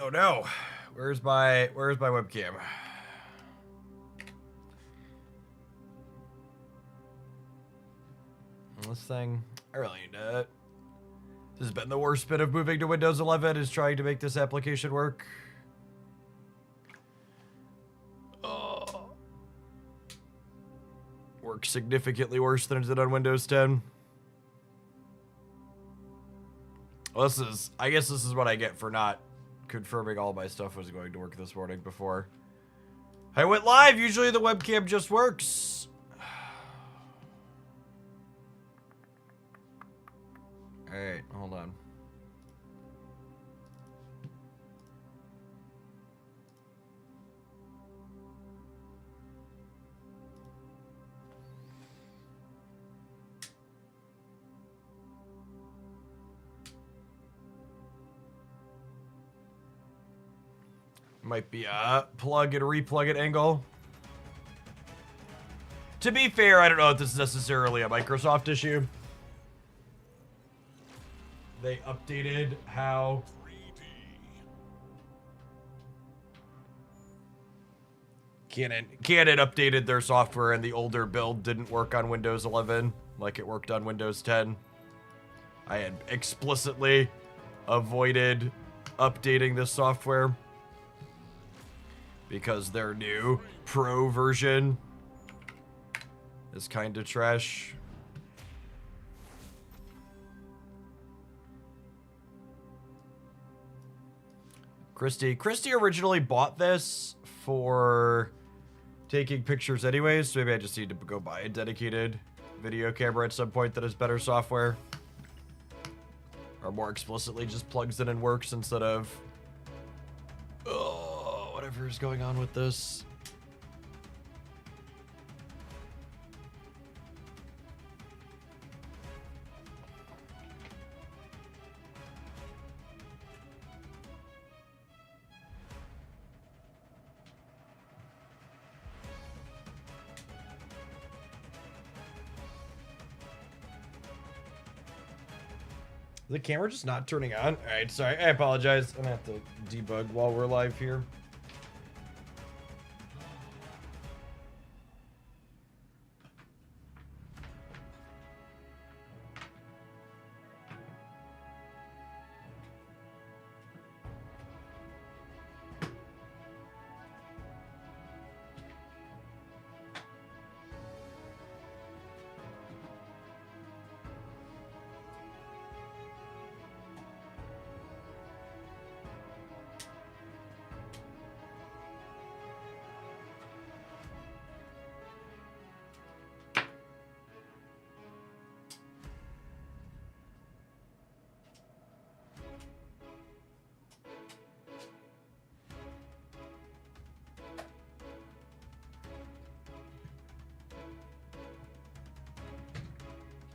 Oh no. Where's my webcam? This thing, I really need it. This has been the worst bit of moving to Windows 11 is trying to make this application work. Oh. Works significantly worse than it did on Windows 10. Well, I guess this is what I get for not confirming all my stuff was going to work this morning before I went live. Usually the webcam just works. Alright, hold on. Might be a plug and replug it angle. To be fair, I don't know if this is necessarily a Microsoft issue. They updated how Canon updated their software, and the older build didn't work on Windows 11 like it worked on Windows 10. I had explicitly avoided updating this software because their new Pro version is kind of trash. Christy originally bought this for taking pictures anyways, so maybe I just need to go buy a dedicated video camera at some point that has better software. Or more explicitly just plugs in and works instead of whatever is going on with this. Is the camera just not turning on? All right, sorry, I apologize. I'm gonna have to debug while we're live here.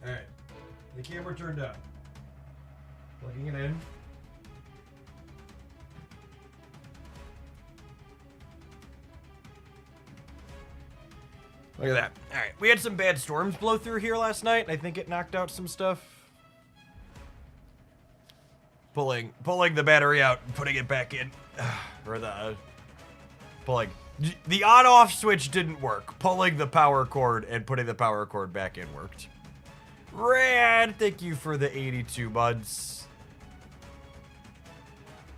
Alright, the camera turned up. Plugging it in. Look at that. Alright, we had some bad storms blow through here last night, and I think it knocked out some stuff. Pulling the battery out and putting it back in. Or pulling. The on-off switch didn't work. Pulling the power cord and putting the power cord back in worked. Rad! Thank you for the 82 months.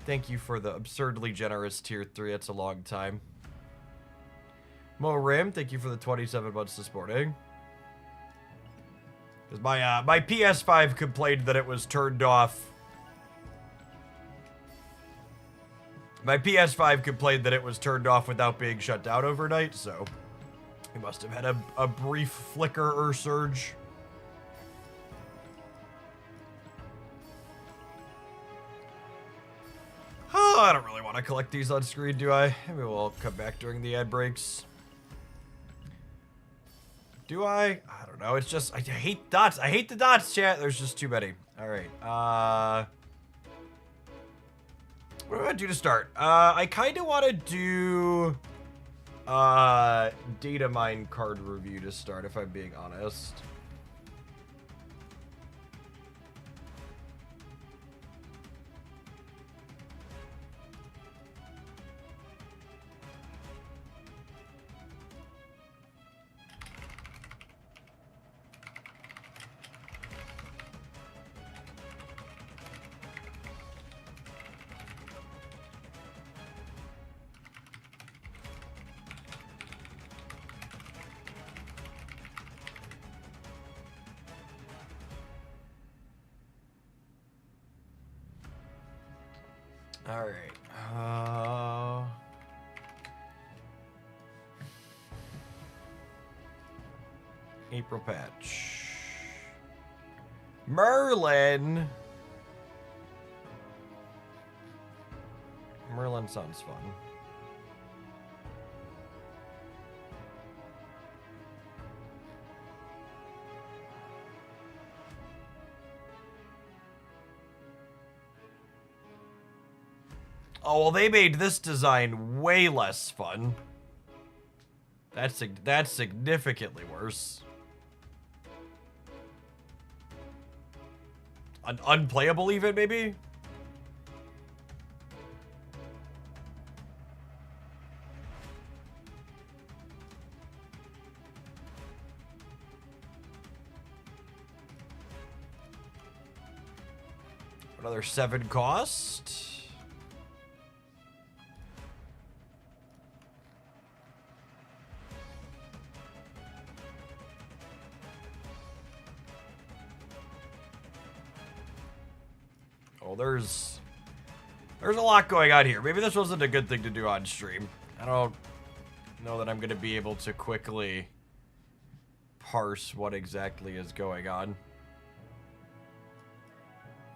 Thank you for the absurdly generous tier 3. That's a long time. Mo Rim, thank you for the 27 months this morning. Because my PS5 complained that it was turned off. My PS5 complained that it was turned off without being shut down overnight, so we must have had a brief flicker or surge. Oh, I don't really want to collect these on screen, do I? Maybe we'll come back during the ad breaks. Do I? I don't know. It's just, I hate dots. I hate the dots, chat. There's just too many. All right. What do I do to start? I kind of want to do data mine card review to start, if I'm being honest. All right. April patch. Merlin. Merlin sounds fun. Oh, well, they made this design way less fun. That's significantly worse. Unplayable even, maybe? Another 7 cost. Oh, there's a lot going on here. Maybe this wasn't a good thing to do on stream. I don't know that I'm going to be able to quickly parse what exactly is going on.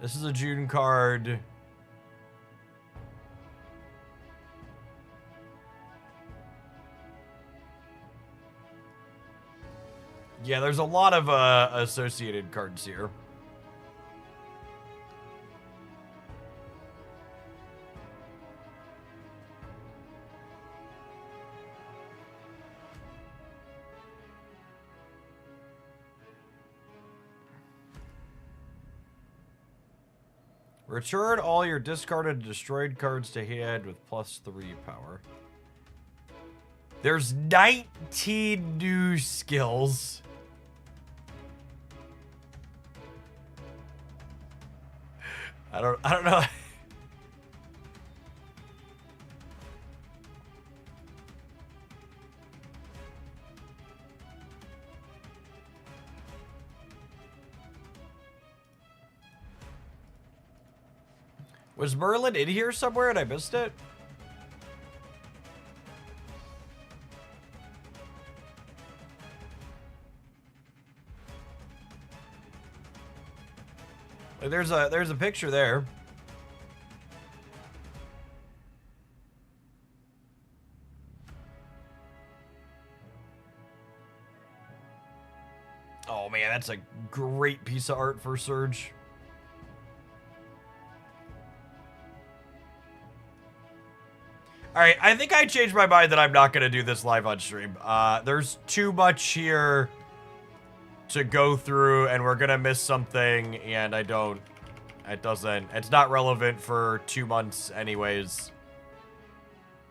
This is a June card. Yeah, there's a lot of associated cards here. Return all your discarded and destroyed cards to hand with +3 power. There's 19 new skills. I don't know. Was Merlin in here somewhere and I missed it? Like, there's a picture there. Oh man, that's a great piece of art for Surge. All right, I think I changed my mind that I'm not going to do this live on stream. There's too much here to go through, and we're going to miss something, and it's not relevant for 2 months anyways.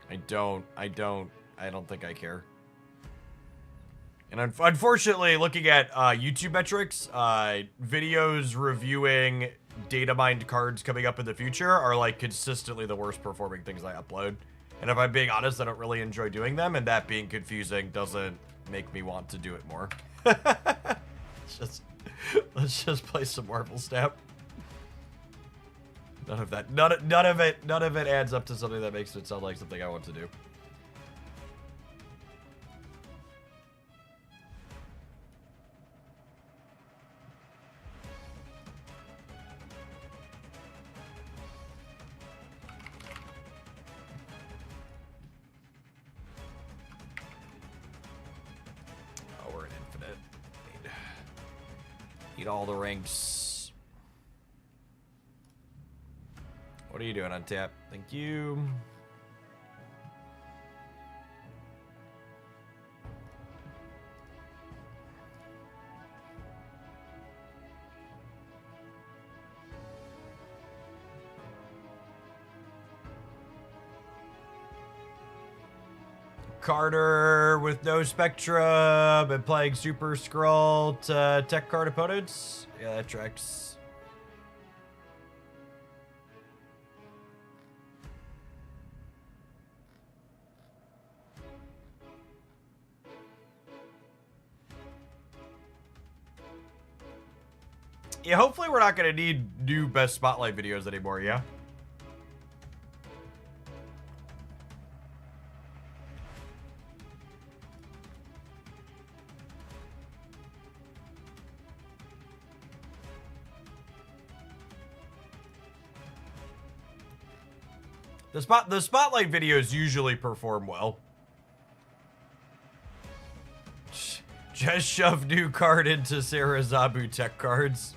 I don't think I care. And unfortunately, looking at YouTube metrics, videos reviewing data mined cards coming up in the future are like consistently the worst performing things I upload. And if I'm being honest, I don't really enjoy doing them, and that being confusing doesn't make me want to do it more. Let's just play some Marvel Snap. None of that, none of it adds up to something that makes it sound like something I want to do. Need all the ranks. What are you doing on tap? Thank you. Carter with no Spectrum and playing Super Skrull to tech card opponents. Yeah, that tracks. Yeah, hopefully we're not going to need new Best Spotlight videos anymore, yeah? The spotlight videos usually perform well. Just shove new card into Sarazabu tech cards.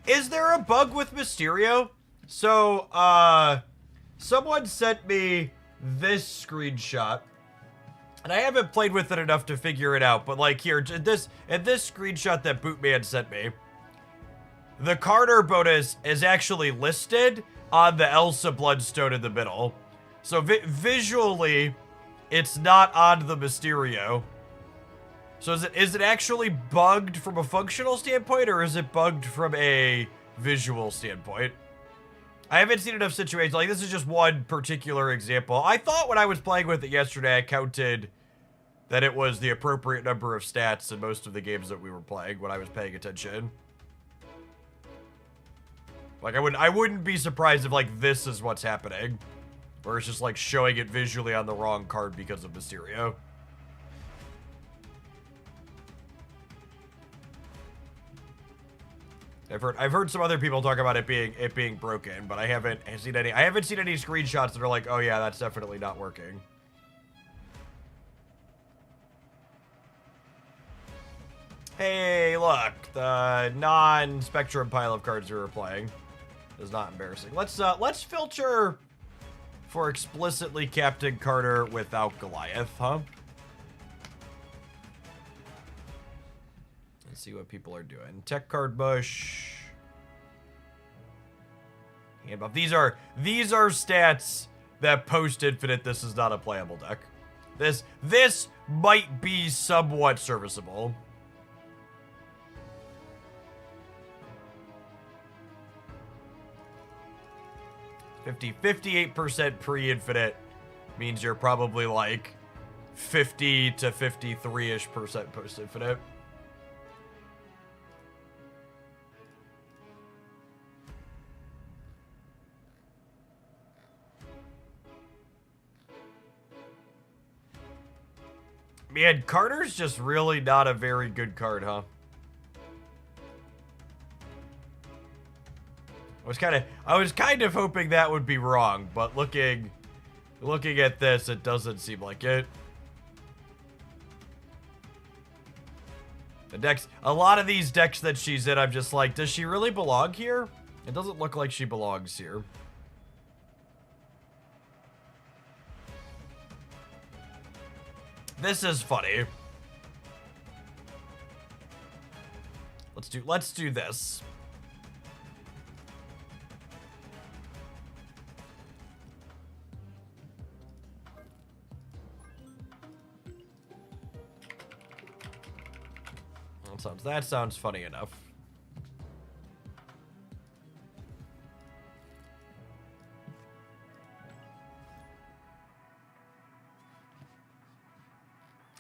Is there a bug with Mysterio? So, someone sent me this screenshot, and I haven't played with it enough to figure it out, but like here, in this screenshot that Bootman sent me, the Carter bonus is actually listed on the Elsa Bloodstone in the middle. So visually, it's not on the Mysterio. So is it actually bugged from a functional standpoint, or is it bugged from a visual standpoint? I haven't seen enough situations. Like, this is just one particular example. I thought when I was playing with it yesterday, I counted that it was the appropriate number of stats in most of the games that we were playing when I was paying attention. Like, I wouldn't be surprised if, like, this is what's happening. Where it's just, like, showing it visually on the wrong card because of Mysterio. I've heard some other people talk about it being broken, but I haven't seen any screenshots that are like, oh yeah, that's definitely not working. Hey, look, the non-Spectrum pile of cards we were playing is not embarrassing. Let's filter for explicitly Captain Carter without Goliath, huh? Let's see what people are doing. Tech card bush. Hand buff. These are stats that post Infinite this is not a playable deck. This might be somewhat serviceable. 58% pre-infinite means you're probably like 50 to 53-ish% post-infinite. Man, Carter's just really not a very good card, huh? I was kind of hoping that would be wrong, but looking at this, it doesn't seem like it. The decks, a lot of these decks that she's in, I'm just like, does she really belong here? It doesn't look like she belongs here. This is funny. Let's do this. That sounds funny enough.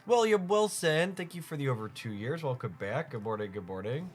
William Wilson, thank you for the over 2 years. Welcome back. Good morning, good morning.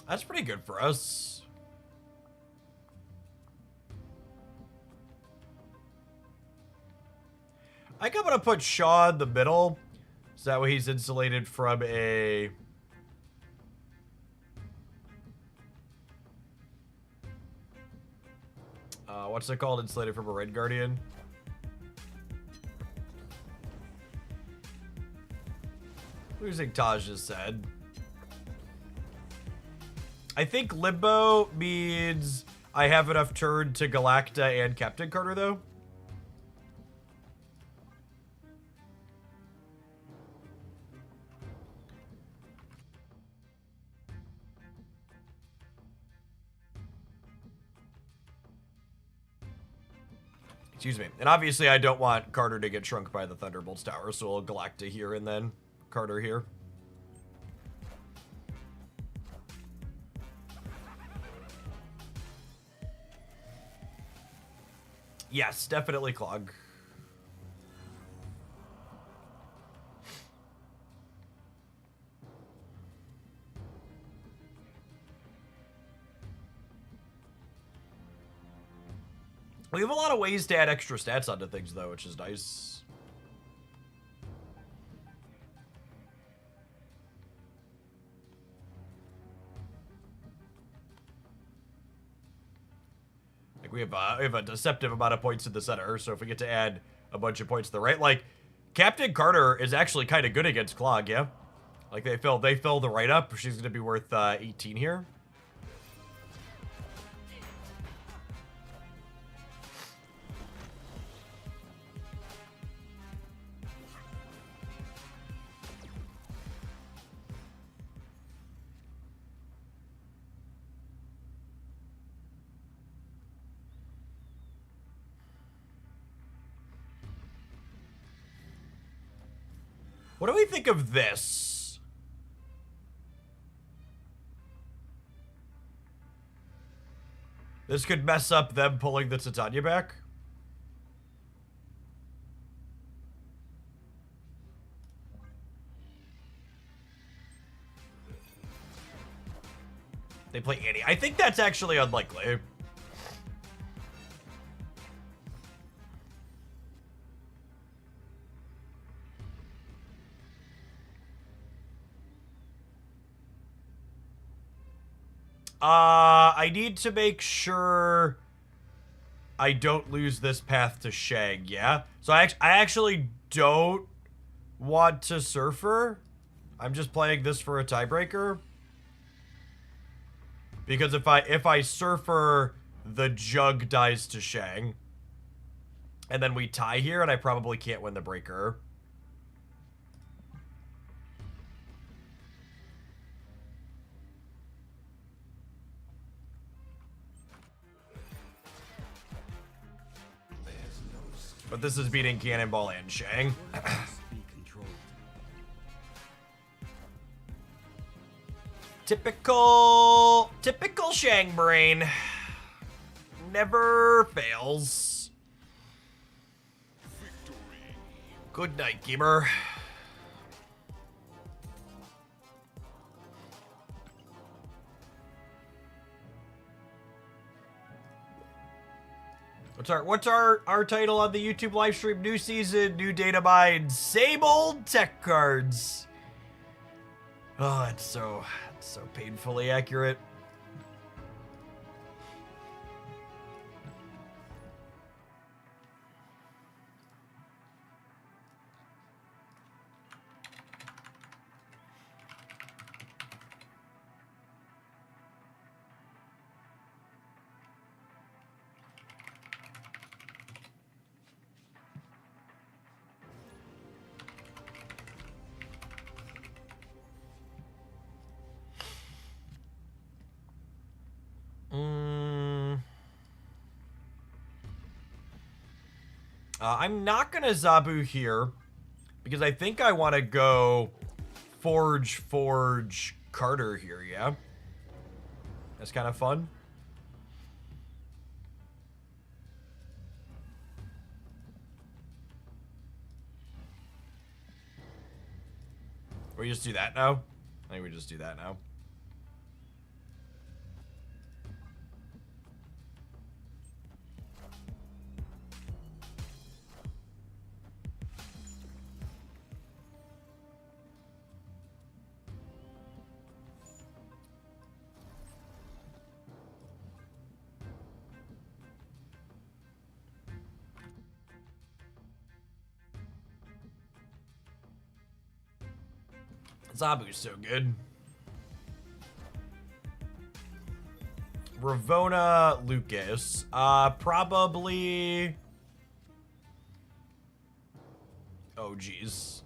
That's pretty good for us. I think I'm gonna put Shaw in the middle, so that way he's insulated from a... what's it called? Insulated from a Red Guardian. Losing Taj just said. I think Limbo means I have enough turn to Galacta and Captain Carter, though. Excuse me. And obviously I don't want Carter to get shrunk by the Thunderbolts tower, so we'll Galacta here and then Carter here. Yes, definitely Clog. We have a lot of ways to add extra stats onto things, though, which is nice. Like, we have a deceptive amount of points in the center, so if we get to add a bunch of points to the right, like, Captain Carter is actually kind of good against Clog, yeah? Like, they fill the right up. She's going to be worth 18 here. What do we think of this? This could mess up them pulling the Titania back. They play Annie. I think that's actually unlikely. I need to make sure I don't lose this path to Shang, yeah? So I actually don't want to Surfer. I'm just playing this for a tiebreaker. Because if I Surfer, the Jug dies to Shang. And then we tie here, and I probably can't win the breaker. But this is beating Cannonball and Shang. Typical Shang brain. Never fails. Good night, gamer. What's our title on the YouTube live stream? New season, new data mine, same old tech cards. Oh, it's so painfully accurate. I'm not gonna Zabu here because I think I want to go Forge Carter here, yeah? That's kind of fun. We just do that now? I think we just do that now. Zabu's so good. Ravona Lucas. Probably... Oh, geez.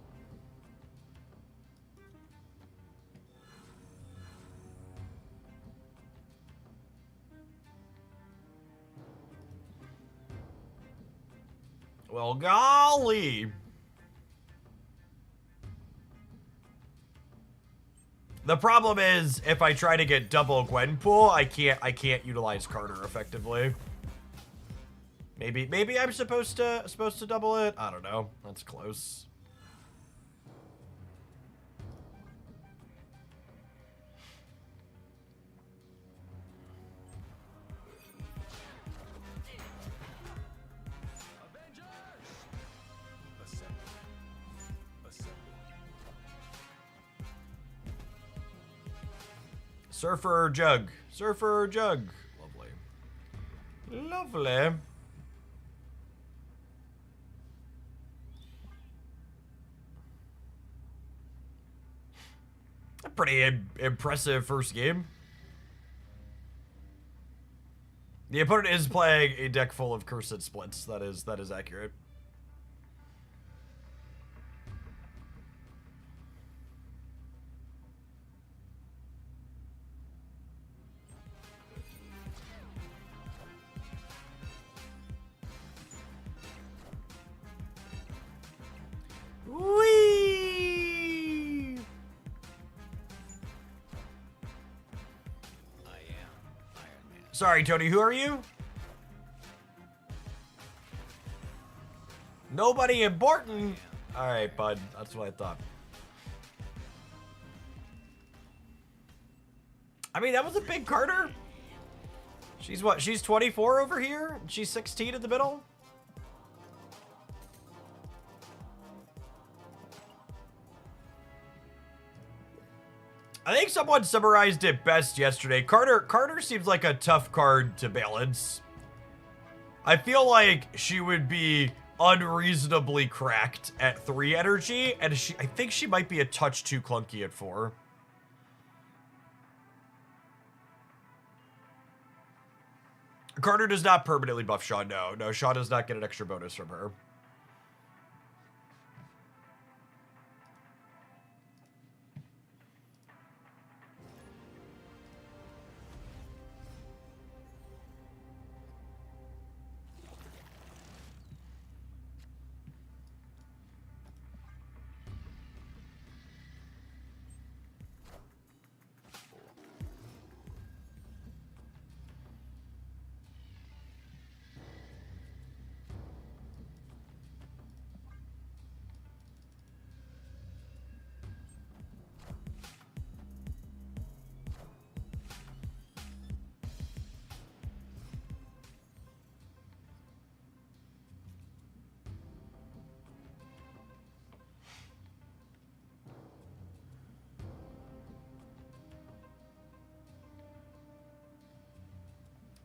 Well, golly. The problem is, if I try to get double Gwenpool, I can't utilize Carter effectively. Maybe I'm supposed to double it. I don't know. That's close. Surfer Jug. Surfer Jug. Lovely. Lovely. A pretty impressive first game. The opponent is playing a deck full of Cursed Splits. That is accurate. Whee! Sorry, Tony, who are you? Nobody important. All right, bud. That's what I thought. I mean, that was a big Carter. She's what? She's 24 over here? She's 16 in the middle? I think someone summarized it best yesterday. Carter seems like a tough card to balance. I feel like she would be unreasonably cracked at 3 energy, and I think she might be a touch too clunky at 4. Carter does not permanently buff Sean, no. No, Sean does not get an extra bonus from her.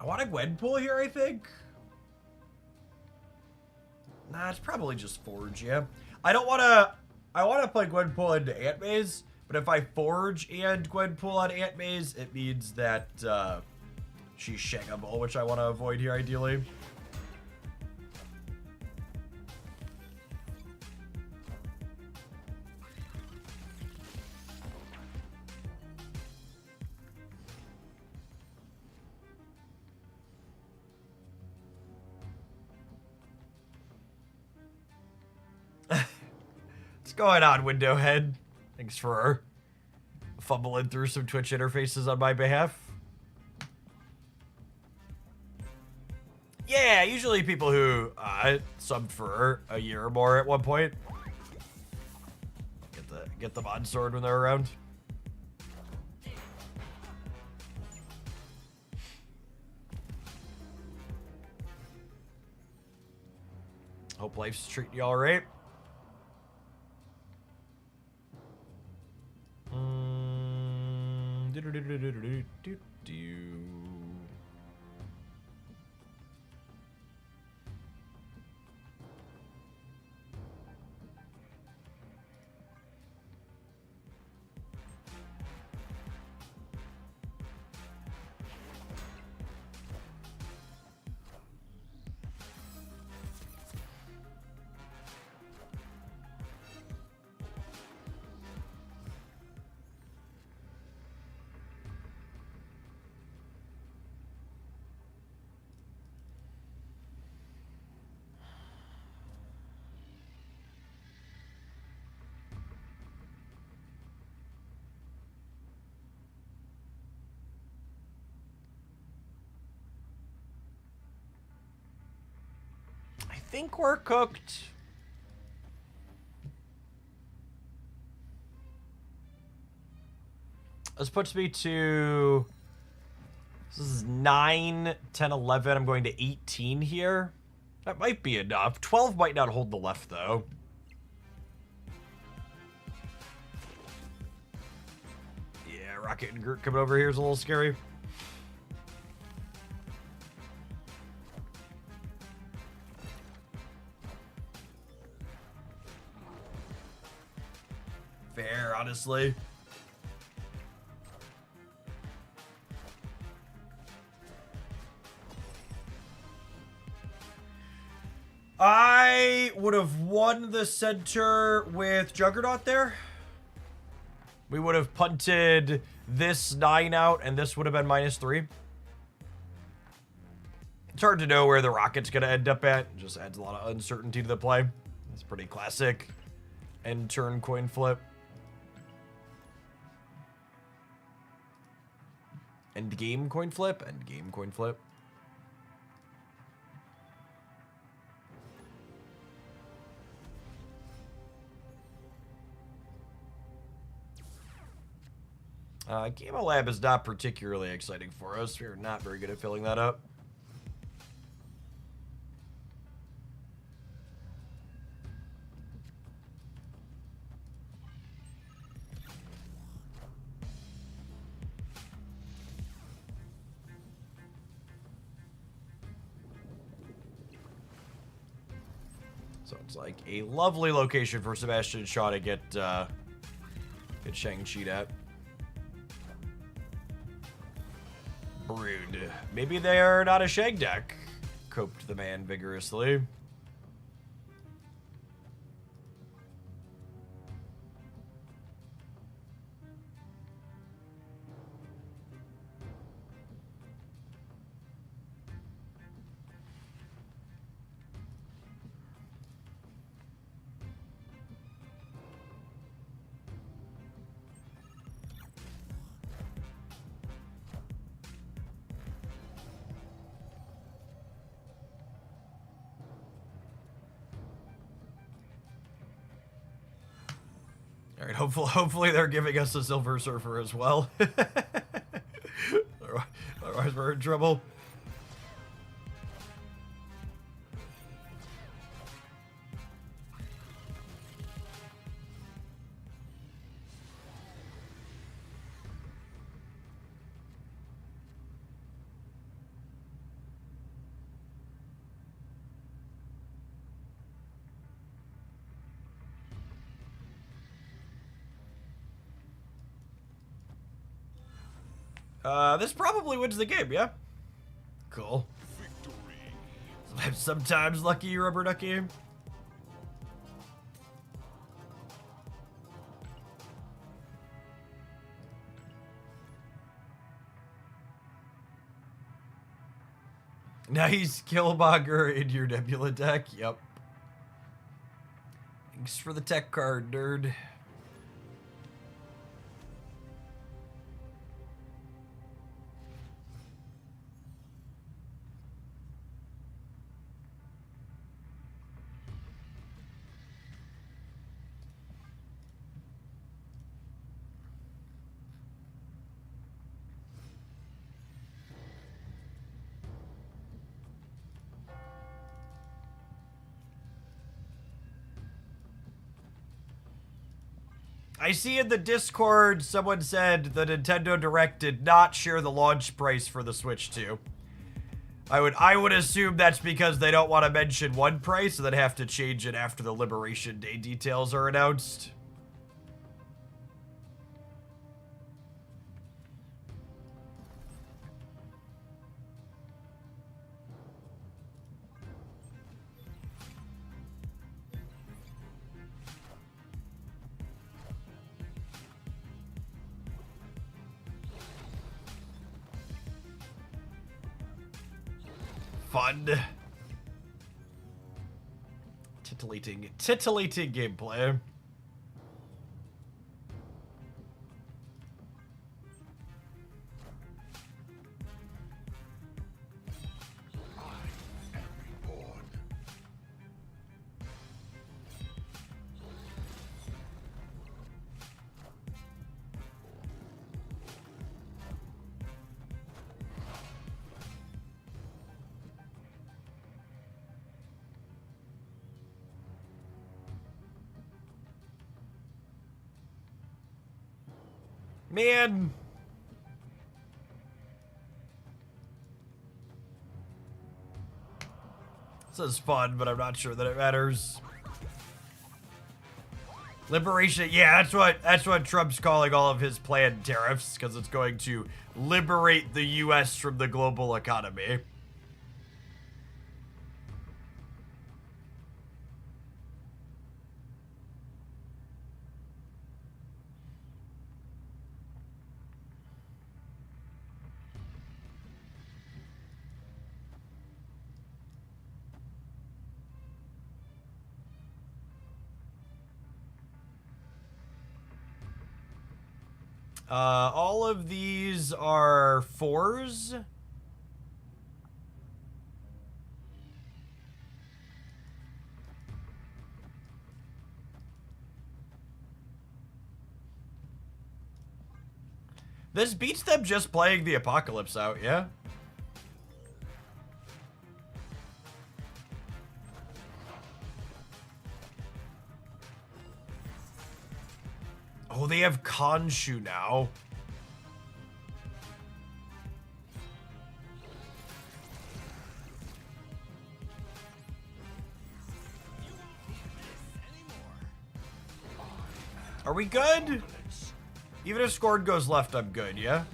I want a Gwenpool here, I think. Nah, it's probably just Forge, yeah. I want to play Gwenpool into Ant Maze, but if I Forge and Gwenpool on Ant Maze, it means that she's shaggable, which I want to avoid here, ideally. What's going on, Windowhead? Thanks for fumbling through some Twitch interfaces on my behalf. Yeah, usually people who subbed for a year or more at one point get the mod sword when they're around. Hope life's treating you all right. think we're cooked. This puts me to... This is 9, 10, 11. I'm going to 18 here. That might be enough. 12 might not hold the left, though. Yeah, Rocket and Gert coming over here is a little scary. Fair, honestly. I would have won the center with Juggernaut there. We would have punted this 9 out, and this would have been -3. It's hard to know where the Rocket's going to end up at. It just adds a lot of uncertainty to the play. It's pretty classic end turn coin flip. End game coin flip. End game coin flip. Gamma Lab is not particularly exciting for us. We're not very good at filling that up. So it's like a lovely location for Sebastian Shaw to get Shang-Chi at. Brood. Maybe they're not a Shang deck, coped the man vigorously. All right, hopefully they're giving us a Silver Surfer as well. Otherwise we're in trouble. This probably wins the game, yeah? Cool. Victory. Sometimes lucky, rubber ducky. Nice Killmonger in your Nebula deck, yep. Thanks for the tech card, nerd. I see in the Discord someone said the Nintendo Direct did not share the launch price for the Switch 2. I would assume that's because they don't want to mention one price and then have to change it after the Liberation Day details are announced. Fun. Titillating gameplay. Man. This is fun, but I'm not sure that it matters. Liberation, yeah, that's what Trump's calling all of his planned tariffs, because it's going to liberate the US from the global economy. All of these are 4s. This beats them just playing the apocalypse out, yeah? Oh, they have Khonshu now. Are we good? Even if Scored goes left, I'm good, yeah?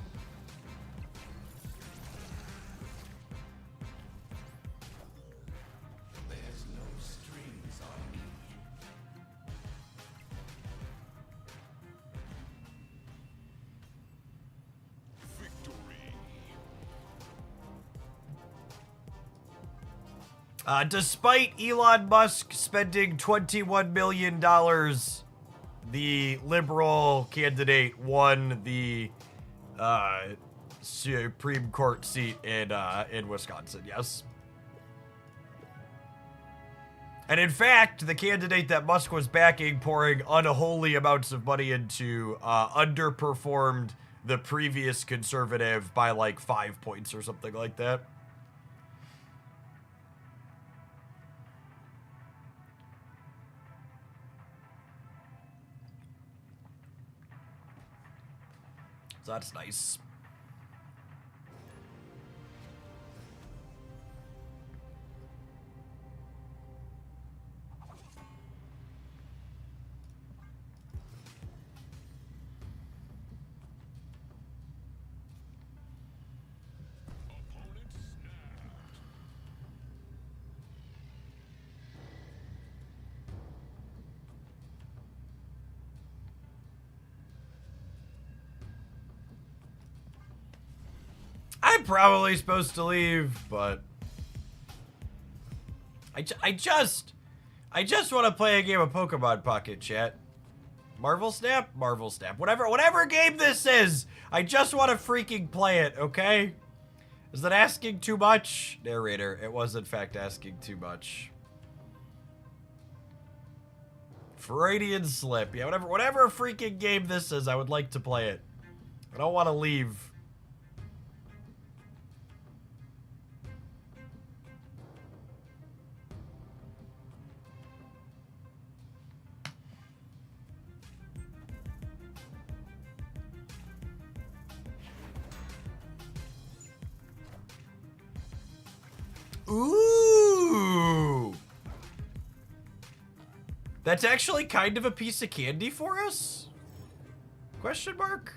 Despite Elon Musk spending $21 million, the liberal candidate won the Supreme Court seat in Wisconsin, yes. And in fact, the candidate that Musk was backing, pouring unholy amounts of money into, underperformed the previous conservative by like 5 points or something like that. So that's nice. I'm probably supposed to leave, but I just want to play a game of Pokemon Pocket, chat. Marvel Snap? Marvel Snap. Whatever game this is, I just want to freaking play it, okay? Is that asking too much? Narrator, it was in fact asking too much. Freudian slip. Yeah, whatever freaking game this is, I would like to play it. I don't want to leave. Ooh! That's actually kind of a piece of candy for us? Question mark?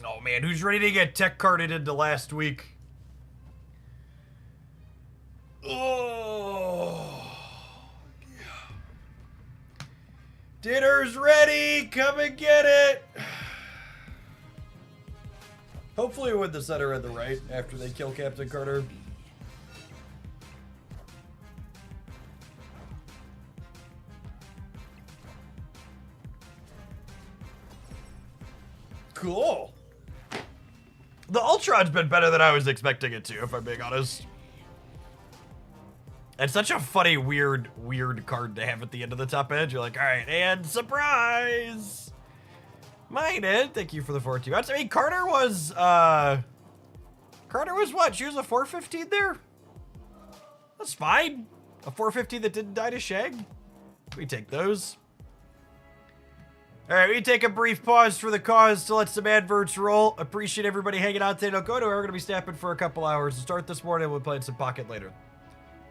Oh man, who's ready to get tech carded into last week? Oh. Dinner's ready. Come and get it. Hopefully with the center and the right after they kill Captain Carter. Cool. The Ultron's been better than I was expecting it to, if I'm being honest. It's such a funny, weird card to have at the end of the top edge. You're like, all right, and surprise! Mine it. Thank you for the 4-2. I mean, Carter was what? She was a 415 there? That's fine. A 415 that didn't die to Shang? We take those. All right, we take a brief pause for the cause to let some adverts roll. Appreciate everybody hanging out today. Don't go to it. We're going to be snapping for a couple hours. To start this morning, we'll be playing some Pocket later.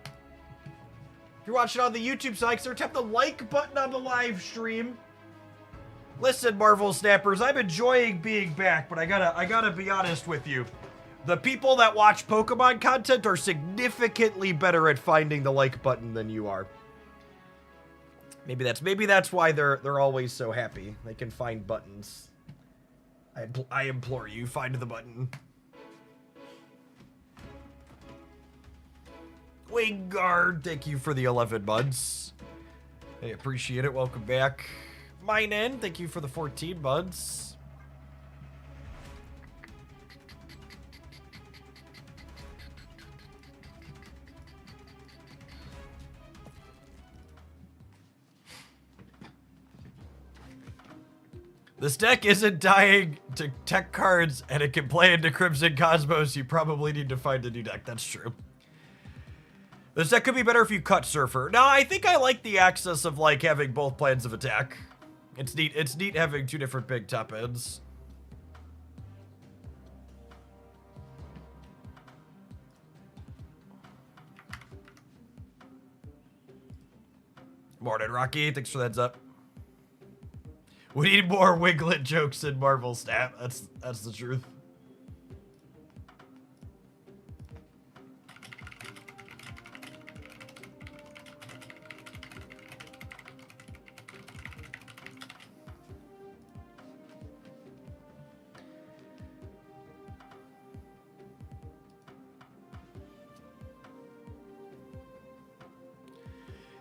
If you're watching on the YouTube side, sir, tap the like button on the live stream. Listen, Marvel Snappers, I'm enjoying being back, but I gotta be honest with you. The people that watch Pokemon content are significantly better at finding the like button than you are. Maybe that's why they're always so happy. They can find buttons. I implore you, find the button. Wingard, thank you for the 11 months. I appreciate it. Welcome back. Mine, thank you for the 14 months. This deck isn't dying to tech cards and it can play into Crimson Cosmos. You probably need to find a new deck. That's true. This deck could be better if you cut Surfer. No, I think I like the access of like having both plans of attack. It's neat having two different big top ends. Morning, Rocky. Thanks for the heads up. We need more Wiglet jokes in Marvel Snap. That's the truth.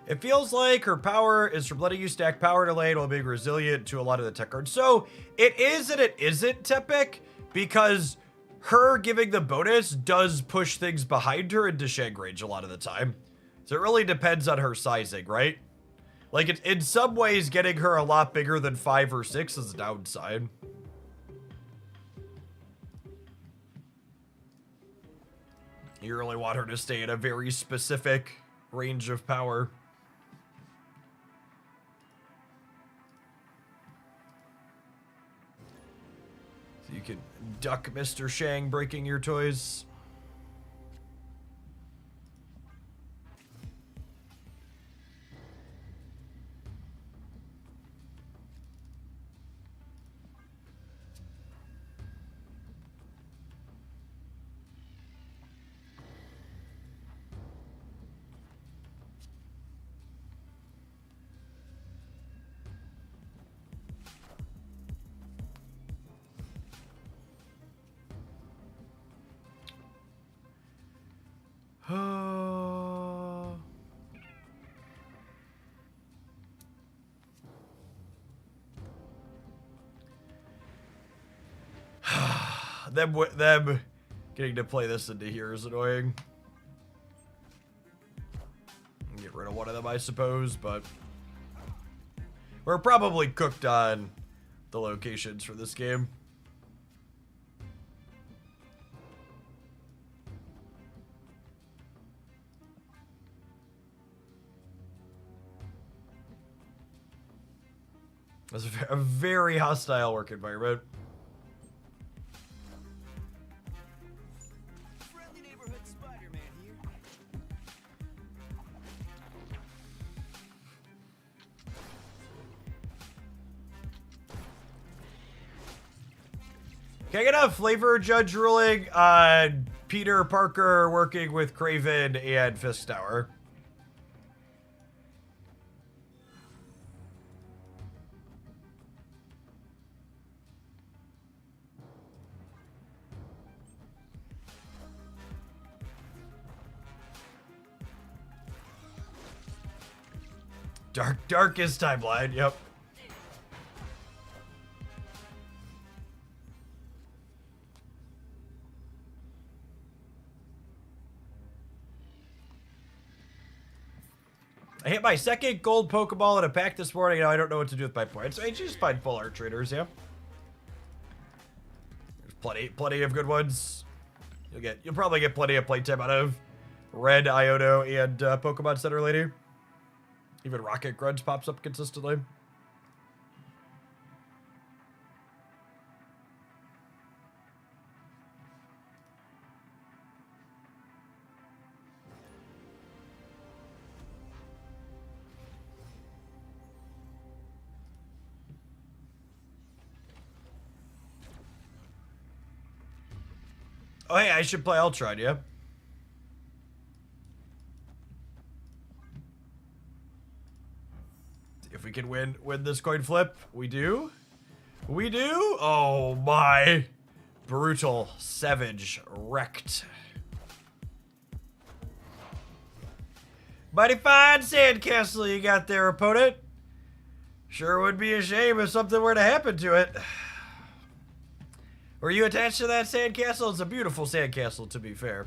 It feels like her power is from letting you stack power to lane while being resilient to a lot of the tech cards. So it is and it isn't, Tepik, because her giving the bonus does push things behind her into Shang range a lot of the time. So it really depends on her sizing, right? Like, it's in some ways, getting her a lot bigger than 5 or 6 is a downside. You really want her to stay in a very specific range of power. You can duck Mr. Shang breaking your toys. Them getting to play this into here is annoying. Get rid of one of them, I suppose, but we're probably cooked on the locations for this game. It's a very hostile work environment. Can I get a flavor judge ruling on Peter Parker working with Craven and Fisk Tower? Darkest timeline, yep. I hit my second gold Pokeball in a pack this morning. Now I don't know what to do with my points. I just find full art traders, yeah. There's plenty of good ones. You'll probably get plenty of playtime out of Red, Iono, and Pokemon Center later. Even Rocket Grunge pops up consistently. Oh, hey, I should play Ultron, yeah? If we can win this coin flip, we do. We do? Oh my. Brutal. Savage. Wrecked. Mighty fine sandcastle you got there, opponent. Sure would be a shame if something were to happen to it. Were you attached to that sandcastle? It's a beautiful sandcastle, to be fair.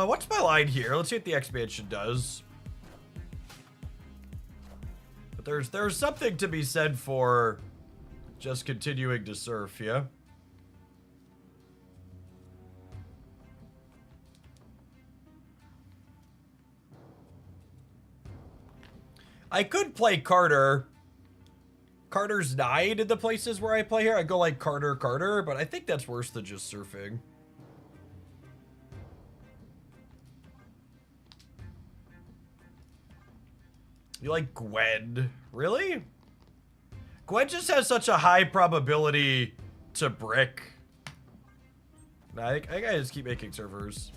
What's my line here? Let's see what the expansion does. But there's something to be said for just continuing to surf, yeah? I could play Carter. Carter's 9 in the places where I play here. I go like Carter, but I think that's worse than just surfing. You like Gwen? Really? Gwen just has such a high probability to brick. Nah, I think I just keep making servers.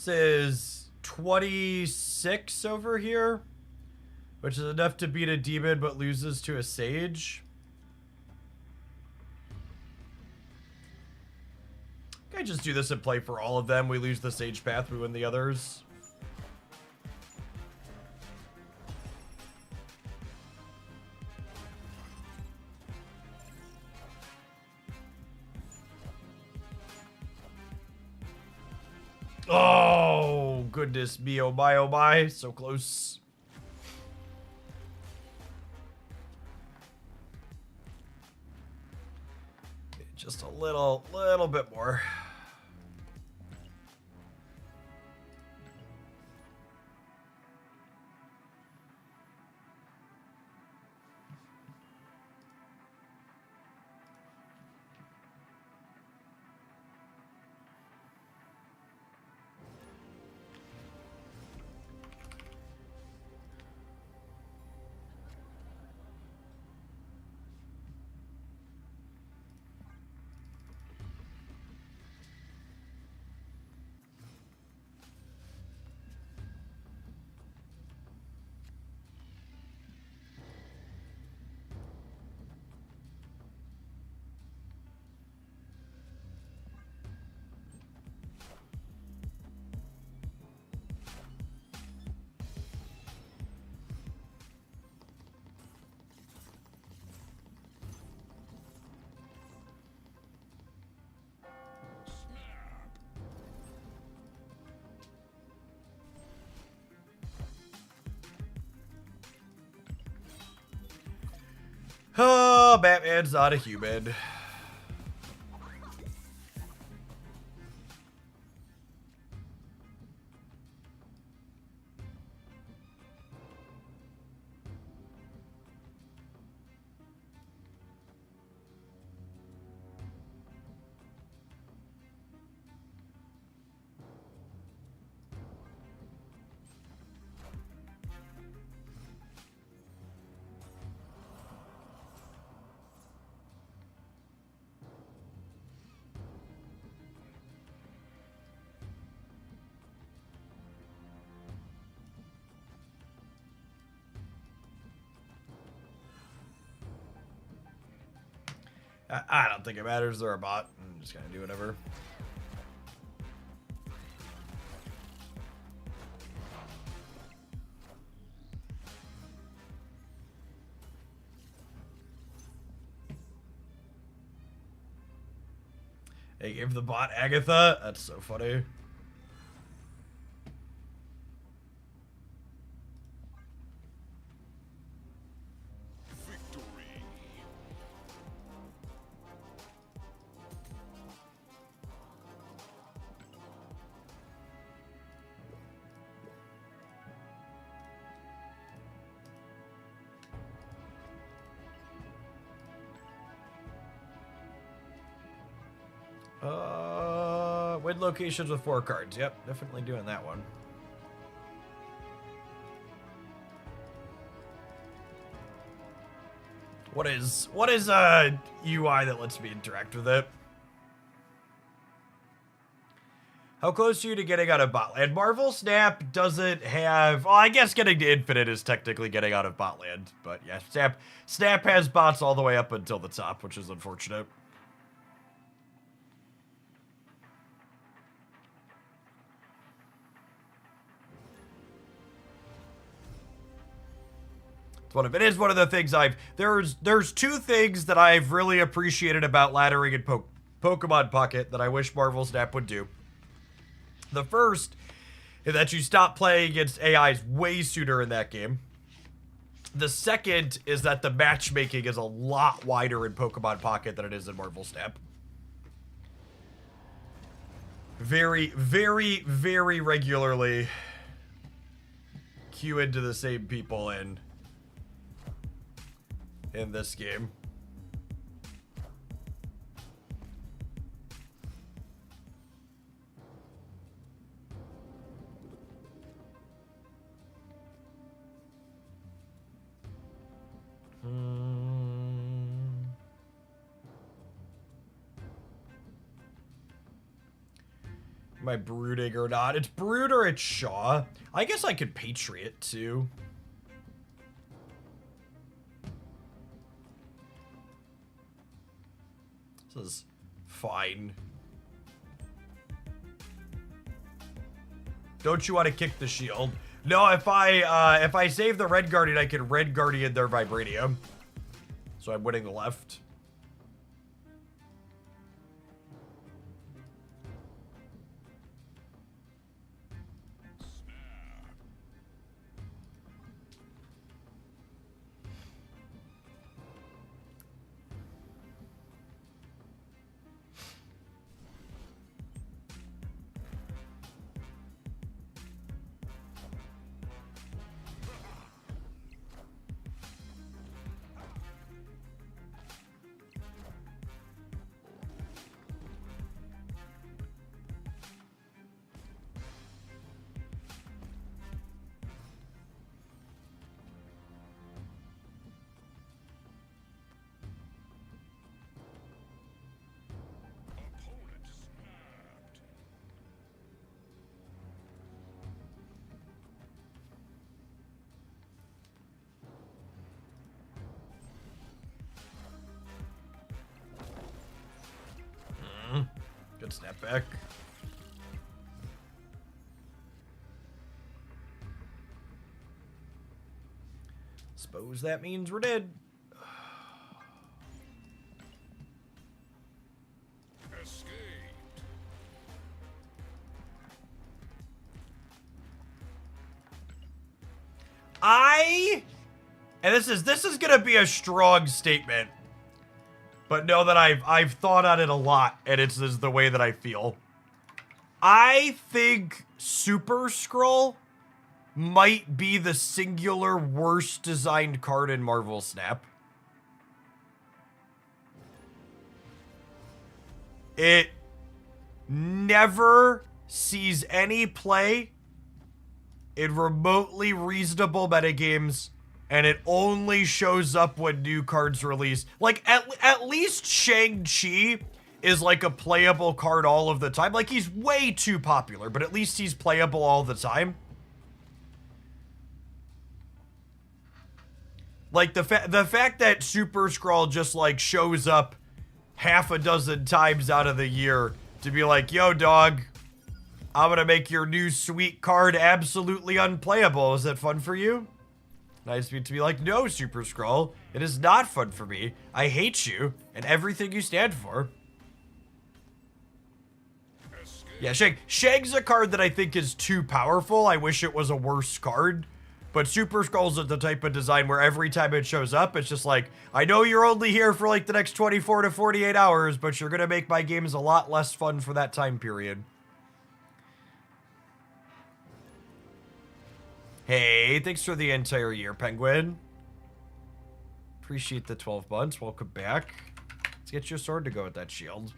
Is 26 over here, which is enough to beat a demon but loses to a sage. Can I just do this and play for all of them? We lose the sage path, we win the others. Oh, goodness me, oh my, so close. Just a little bit more. Oh, Batman's not a human. I don't think it matters. They're a bot. I'm just gonna do whatever. They gave the bot Agatha. That's so funny. Win locations with 4 cards. Yep, definitely doing that one. What is a UI that lets me interact with it? How close are you to getting out of Botland? Marvel Snap doesn't have... Well, I guess getting to Infinite is technically getting out of Botland. But yeah, Snap has bots all the way up until the top, which is unfortunate. It is one of the things there's 2 things that I've really appreciated about laddering in Pokemon Pocket that I wish Marvel Snap would do. The first is that you stop playing against AIs way sooner in that game. The second is that the matchmaking is a lot wider in Pokemon Pocket than it is in Marvel Snap. Very, very, very regularly queue into the same people in this game. Am I brooding or not? It's Brood or it's Shaw. I guess I could Patriot too. This is fine. Don't you want to kick the shield? No, if I save the Red Guardian, I can Red Guardian their Vibranium. So I'm winning the left. that snapback. Suppose that means we're dead. And this is gonna be a strong statement, but know that I've thought on it a lot, and this is the way that I feel. I think Super Skrull might be the singular worst designed card in Marvel Snap. It never sees any play in remotely reasonable metagames, and it only shows up when new cards release. Like, at least Shang-Chi is like a playable card all of the time. Like, he's way too popular, but at least he's playable all the time. Like, the fact that Super Skrull just, like, shows up half a dozen times out of the year to be like, yo, dog, I'm gonna make your new sweet card absolutely unplayable. Is that fun for you? Nice to be like, no, Super Skrull, it is not fun for me. I hate you and everything you stand for. Yeah, Shag's a card that I think is too powerful. I wish it was a worse card. But Super Skrull's the type of design where every time it shows up, it's just like, I know you're only here for like the next 24 to 48 hours, but you're gonna make my games a lot less fun for that time period. Hey, thanks for the entire year, Penguin. Appreciate the 12 months. Welcome back. Let's get you a sword to go with that shield.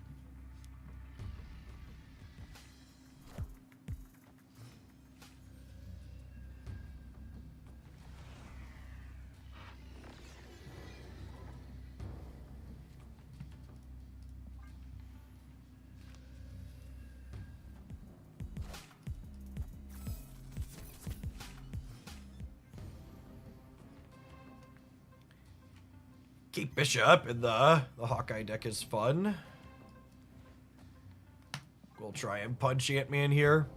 Keep Bishop in the Hawkeye deck is fun. We'll try and punch Ant-Man here.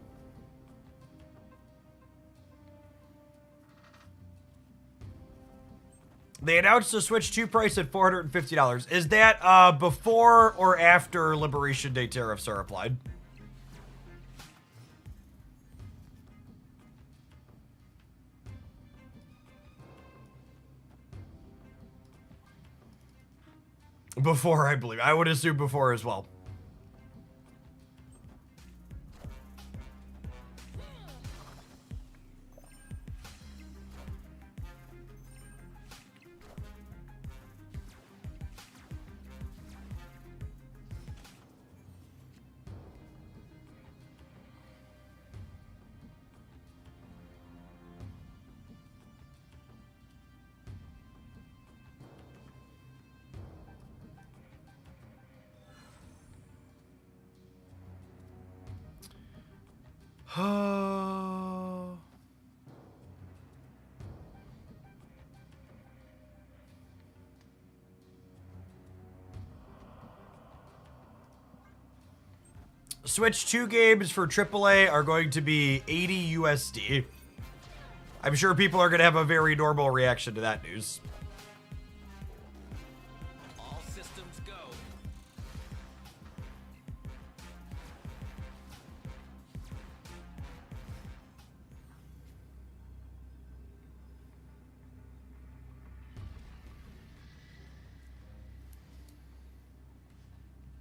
They announced the Switch 2 price at $450. Is that before or after Liberation Day tariffs are applied? Before, I believe. I would assume before as well. Switch 2 games for AAA are going to be 80 USD. I'm sure people are going to have a very normal reaction to that news. All systems go.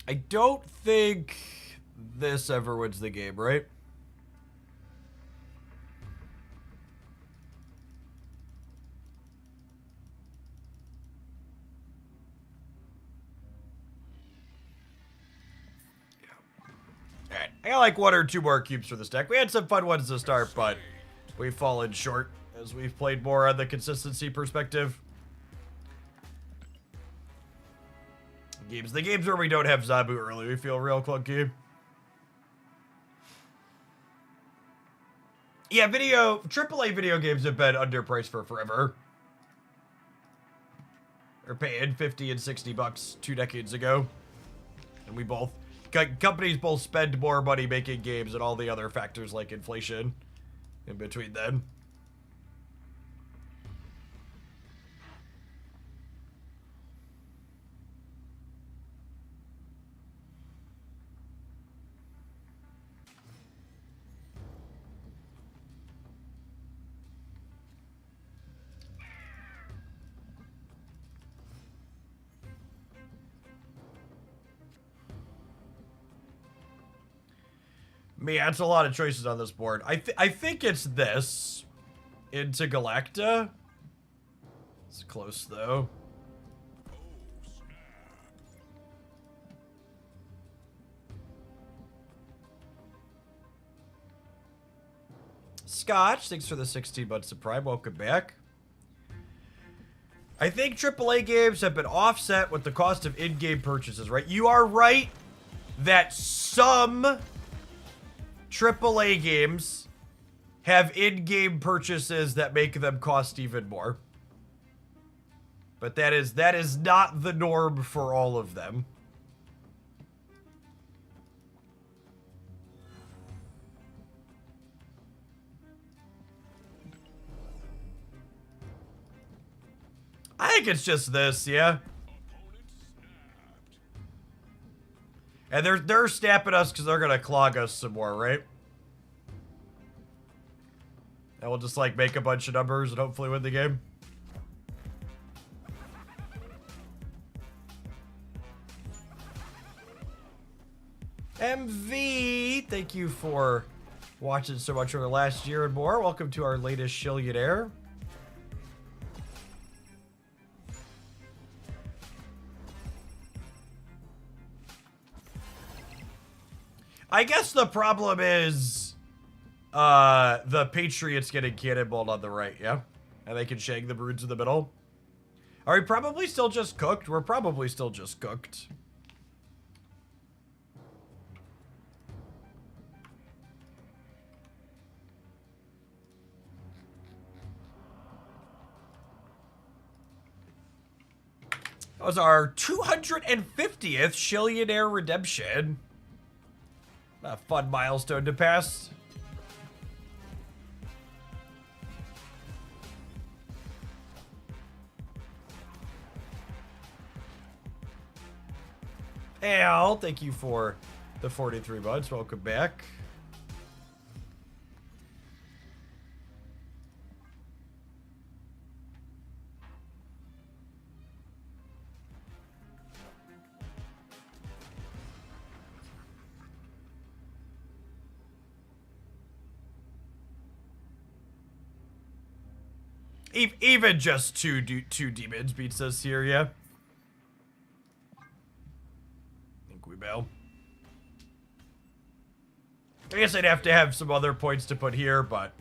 I don't think this ever wins the game, right? Yeah. Alright, I got like one or two more cubes for this deck. We had some fun ones to start, but we've fallen short as we've played more on the consistency perspective. The games where we don't have Zabu early, we feel real clunky. Yeah, AAA video games have been underpriced for forever. They're paying 50 and 60 bucks 2 decades ago. And we both companies both spend more money making games and all the other factors like inflation in between them. Man, that's a lot of choices on this board. I think it's this into Galacta. It's close though. Scotch, thanks for the 16 months of Prime. Welcome back. I think AAA games have been offset with the cost of in-game purchases, right? You are right that some AAA games have in-game purchases that make them cost even more. But that is not the norm for all of them. I think it's just this, yeah. And they're snapping us because they're gonna clog us some more, right? And we'll just like make a bunch of numbers and hopefully win the game. MV, thank you for watching so much over the last year and more. Welcome to our latest Shillionaire. I guess the problem is the Patriots getting cannonballed on the right, yeah? And they can shag the Broods in the middle. Are we probably still just cooked? We're probably still just cooked. That was our 250th Shillionaire redemption. A fun milestone to pass. Al, thank you for the 43 months. Welcome back. Even just two demons beats us here, yeah? I think we bail. I guess I'd have to have some other points to put here, but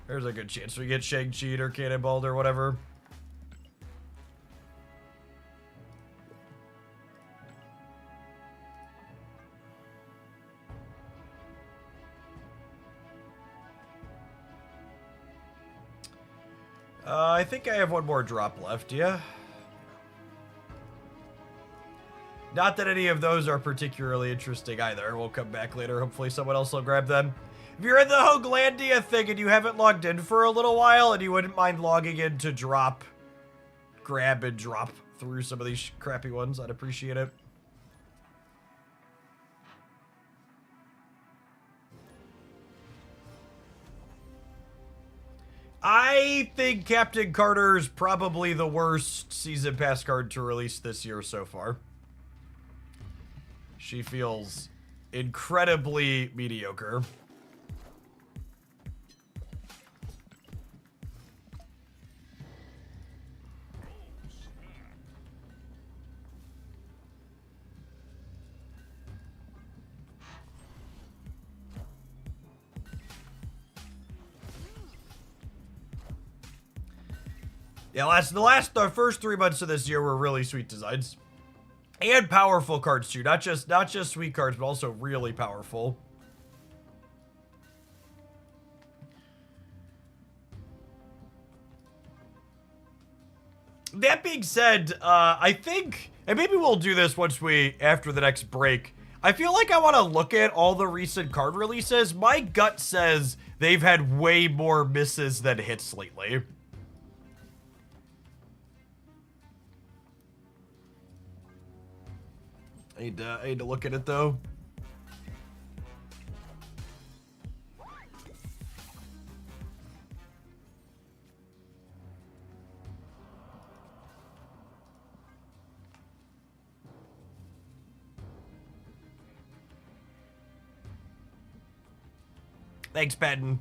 there's a good chance we get Shang-Chi or Cannonballed or whatever. I think I have one more drop left, yeah? Not that any of those are particularly interesting either. We'll come back later. Hopefully someone else will grab them. If you're in the Hoaglandia thing and you haven't logged in for a little while and you wouldn't mind logging in to grab and drop through some of these crappy ones, I'd appreciate it. I think Captain Carter's probably the worst season pass card to release this year so far. She feels incredibly mediocre. Yeah, the first 3 months of this year were really sweet designs. And powerful cards too. Not just sweet cards, but also really powerful. That being said, I think, and maybe we'll do this after the next break. I feel like I want to look at all the recent card releases. My gut says they've had way more misses than hits lately. I need to look at it though. Thanks, Patton.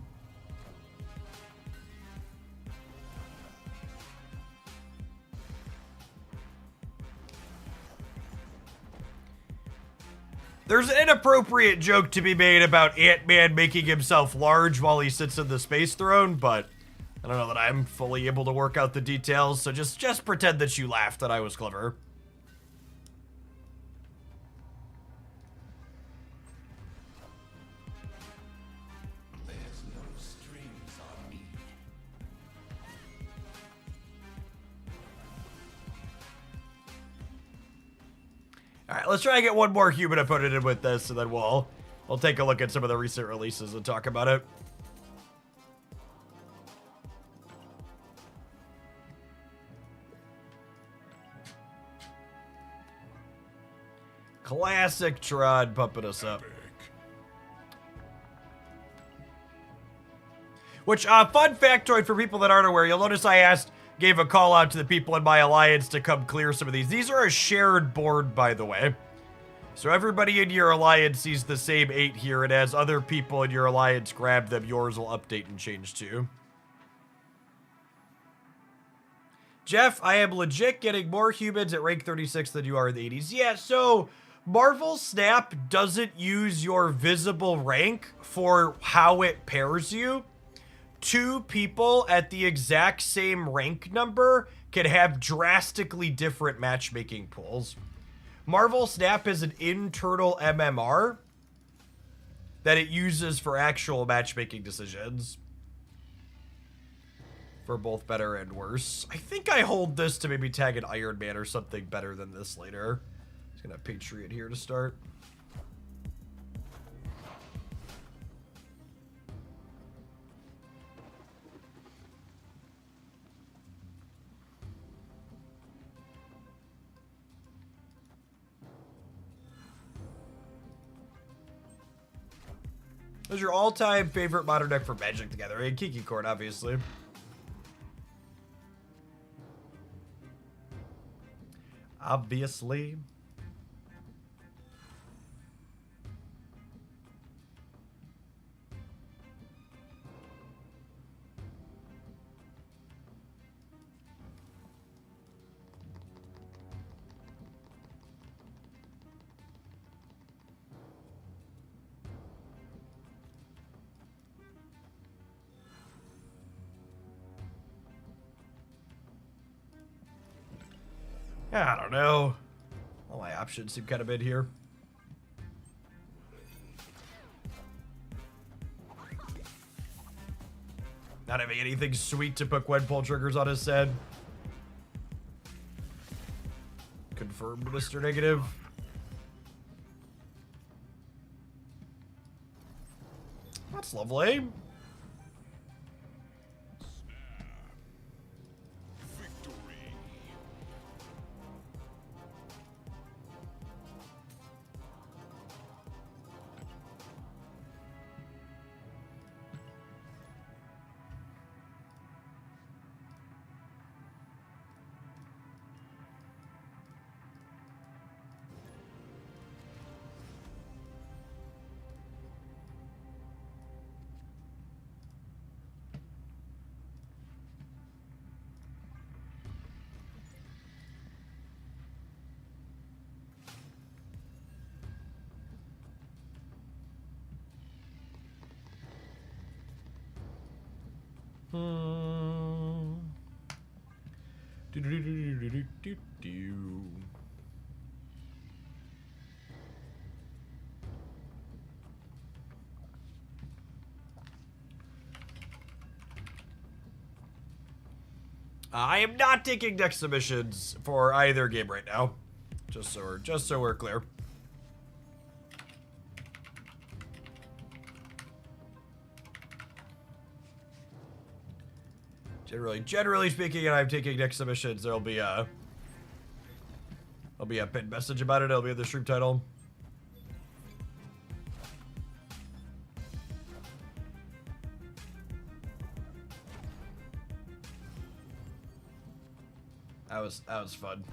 There's an inappropriate joke to be made about Ant-Man making himself large while he sits in the space throne, but I don't know that I'm fully able to work out the details, so just pretend that you laughed that I was clever. All right, let's try and get one more human to put it in with this, and then we'll take a look at some of the recent releases and talk about it. Classic Trod pumping us up. Which, fun factoid for people that aren't aware, you'll notice I gave a call out to the people in my alliance to come clear some of these. These are a shared board, by the way. So everybody in your alliance sees the same 8 here, and as other people in your alliance grab them, yours will update and change too. Jeff, I am legit getting more humans at rank 36 than you are in the 80s. Yeah, so Marvel Snap doesn't use your visible rank for how it pairs you. 2 people at the exact same rank number can have drastically different matchmaking pools. Marvel Snap is an internal MMR that it uses for actual matchmaking decisions. For both better and worse. I think I hold this to maybe tag an Iron Man or something better than this later. Just gonna Patriot here to start. What's your all-time favorite modern deck for Magic together? And Kiki Court, obviously. Obviously. I don't know. All my options seem kind of mid here. Not having anything sweet to put Gwen pull triggers on his head. Confirmed, Mr. Negative. That's lovely. I am not taking deck submissions for either game right now. Just so we're clear. Generally speaking, and I'm taking next submissions, there'll be a pinned message about it. It'll be in the stream title. That was fun.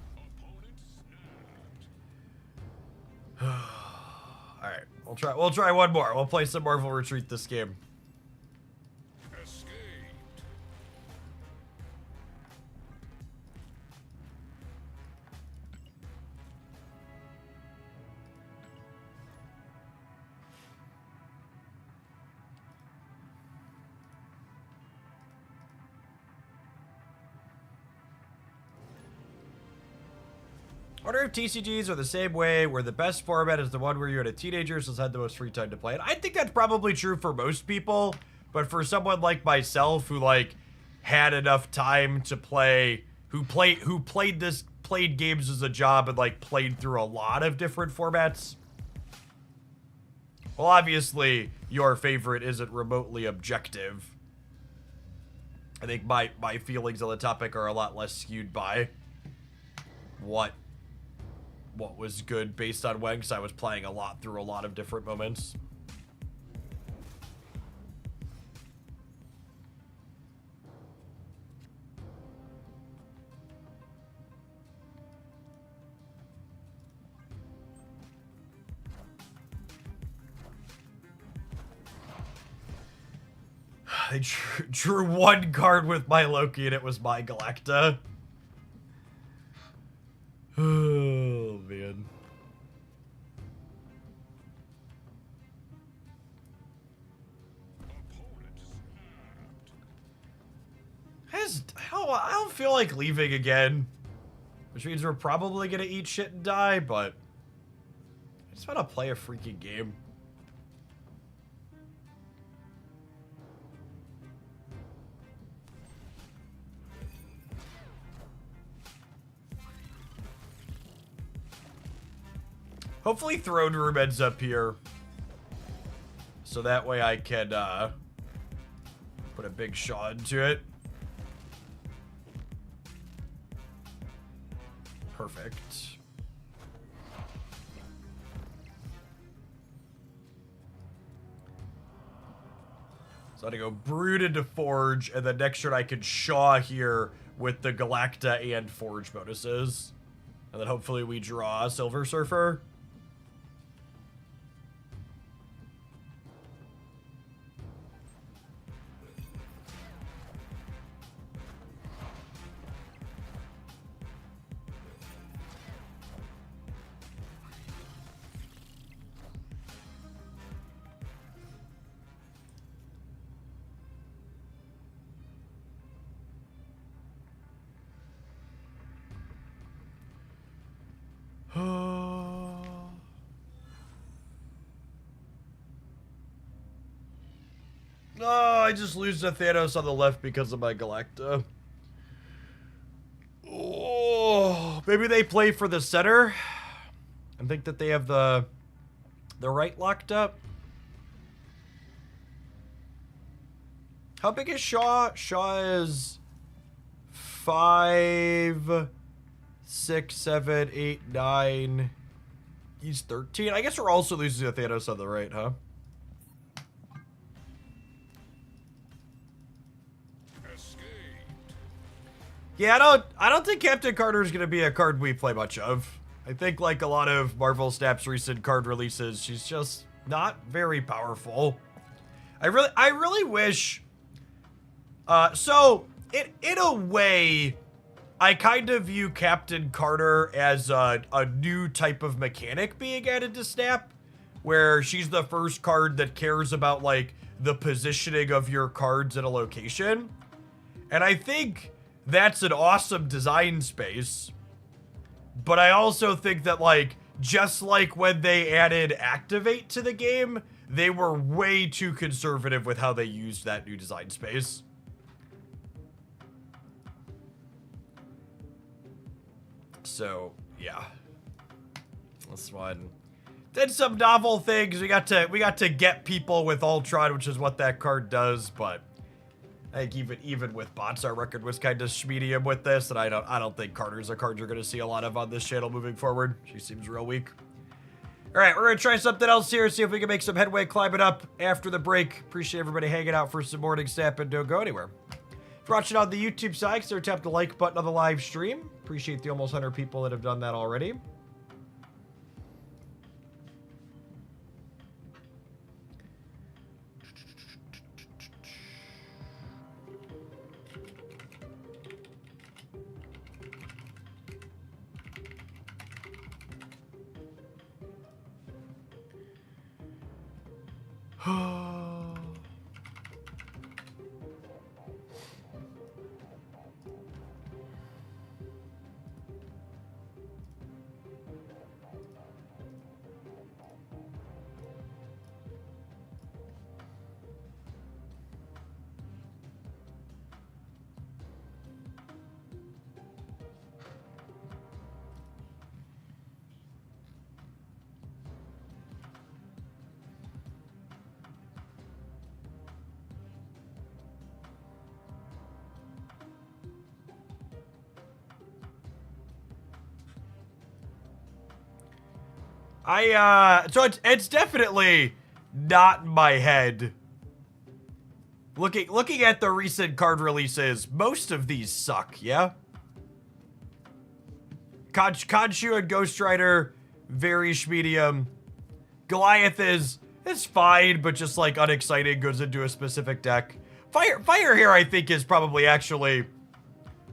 All right, we'll try one more. We'll play some Marvel Retreat this game. I wonder if TCGs are the same way, where the best format is the one where you're a teenager, so it's had the most free time to play it. I think that's probably true for most people, but for someone like myself who like had enough time to play, who played games as a job and like played through a lot of different formats. Well, obviously your favorite isn't remotely objective. I think my feelings on the topic are a lot less skewed by what was good based on when, because I was playing a lot through a lot of different moments. I drew one card with my Loki and it was my Galacta. Oh, man. I don't feel like leaving again. Which means we're probably gonna eat shit and die, but I just want to play a freaking game. Hopefully Throne Room ends up here. So that way I can put a big shot into it. Perfect. So I'm gonna go Brood into Forge, and then next turn I can Shaw here with the Galacta and Forge bonuses. And then hopefully we draw Silver Surfer. Oh, I just lose to Thanos on the left because of my Galacta. Oh, maybe they play for the center and think that they have the right locked up. How big is Shaw? Shaw is 5, 6, 7, 8, 9. He's 13. I guess we're also losing to Thanos on the right, huh? Yeah, I don't think Captain Carter is gonna be a card we play much of. I think like a lot of Marvel Snap's recent card releases, she's just not very powerful. I really wish. So in a way, I kind of view Captain Carter as a new type of mechanic being added to Snap, where she's the first card that cares about like the positioning of your cards in a location, and I think that's an awesome design space. But I also think that, like, just like when they added Activate to the game, they were way too conservative with how they used that new design space. So, yeah. This one did some novel things. We got to get people with Ultron, which is what that card does, but I think even with bots, our record was kind of medium with this, and I don't think Carter's a card you're gonna see a lot of on this channel moving forward. She seems real weak. All right, we're gonna try something else here, see if we can make some headway climbing up after the break. Appreciate everybody hanging out for some morning snap, and don't go anywhere. If you're watching on the YouTube side, consider tap the like button on the live stream. Appreciate the almost 100 people that have done that already. So it's definitely not in my head. Looking at the recent card releases, most of these suck, yeah? Khonshu and Ghost Rider, very medium. Goliath is fine, but just like unexciting, goes into a specific deck. Fire here, I think, is probably actually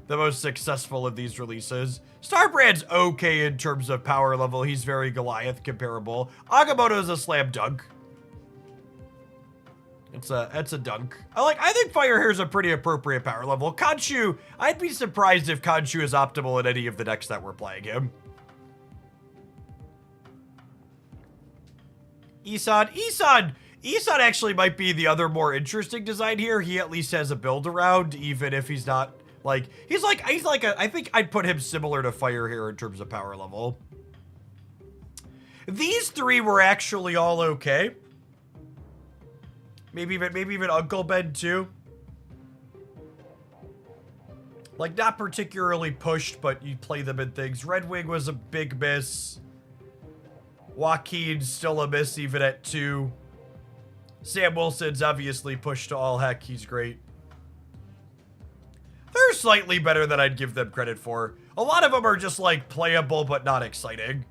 the most successful of these releases. Starbrand's okay in terms of power level. He's very Goliath comparable. Agamotto is a slam dunk. It's a dunk. I think Fire here is a pretty appropriate power level. Khonshu, I'd be surprised if Khonshu is optimal in any of the decks that we're playing him. Isan actually might be the other more interesting design here. He at least has a build around, even if he's not like, I think I'd put him similar to Fire here in terms of power level. These three were actually all okay. Maybe even Uncle Ben too. Like, not particularly pushed, but you play them in things. Red Wing was a big miss. Joaquin's still a miss even at 2. Sam Wilson's obviously pushed to all heck. He's great. They're slightly better than I'd give them credit for. A lot of them are just, like, playable but not exciting.